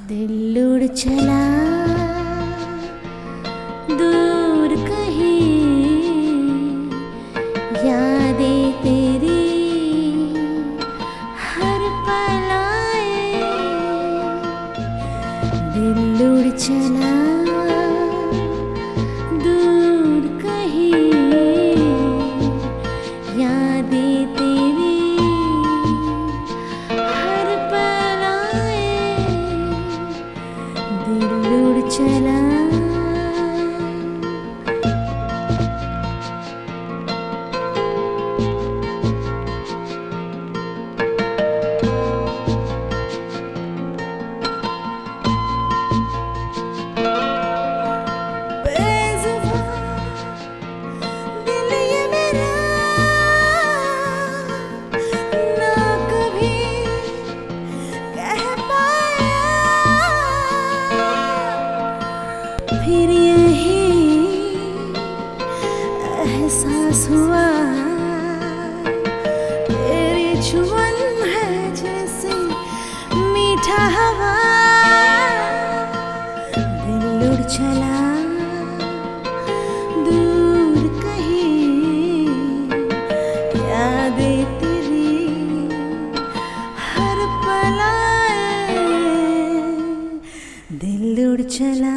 दिल उड़ चला दूर कहीं, यादें तेरी हर पल आए। दिल उड़ चला दूर कहीं, यादें तेरी हर पल आए। दिल उड़ चला। फिर यही एहसास हुआ, तेरी छुअन है जैसे मीठा हवा। दिल उड़ चला दूर कहीं, यादें तेरी हर पल आए। दिल उड़ चला।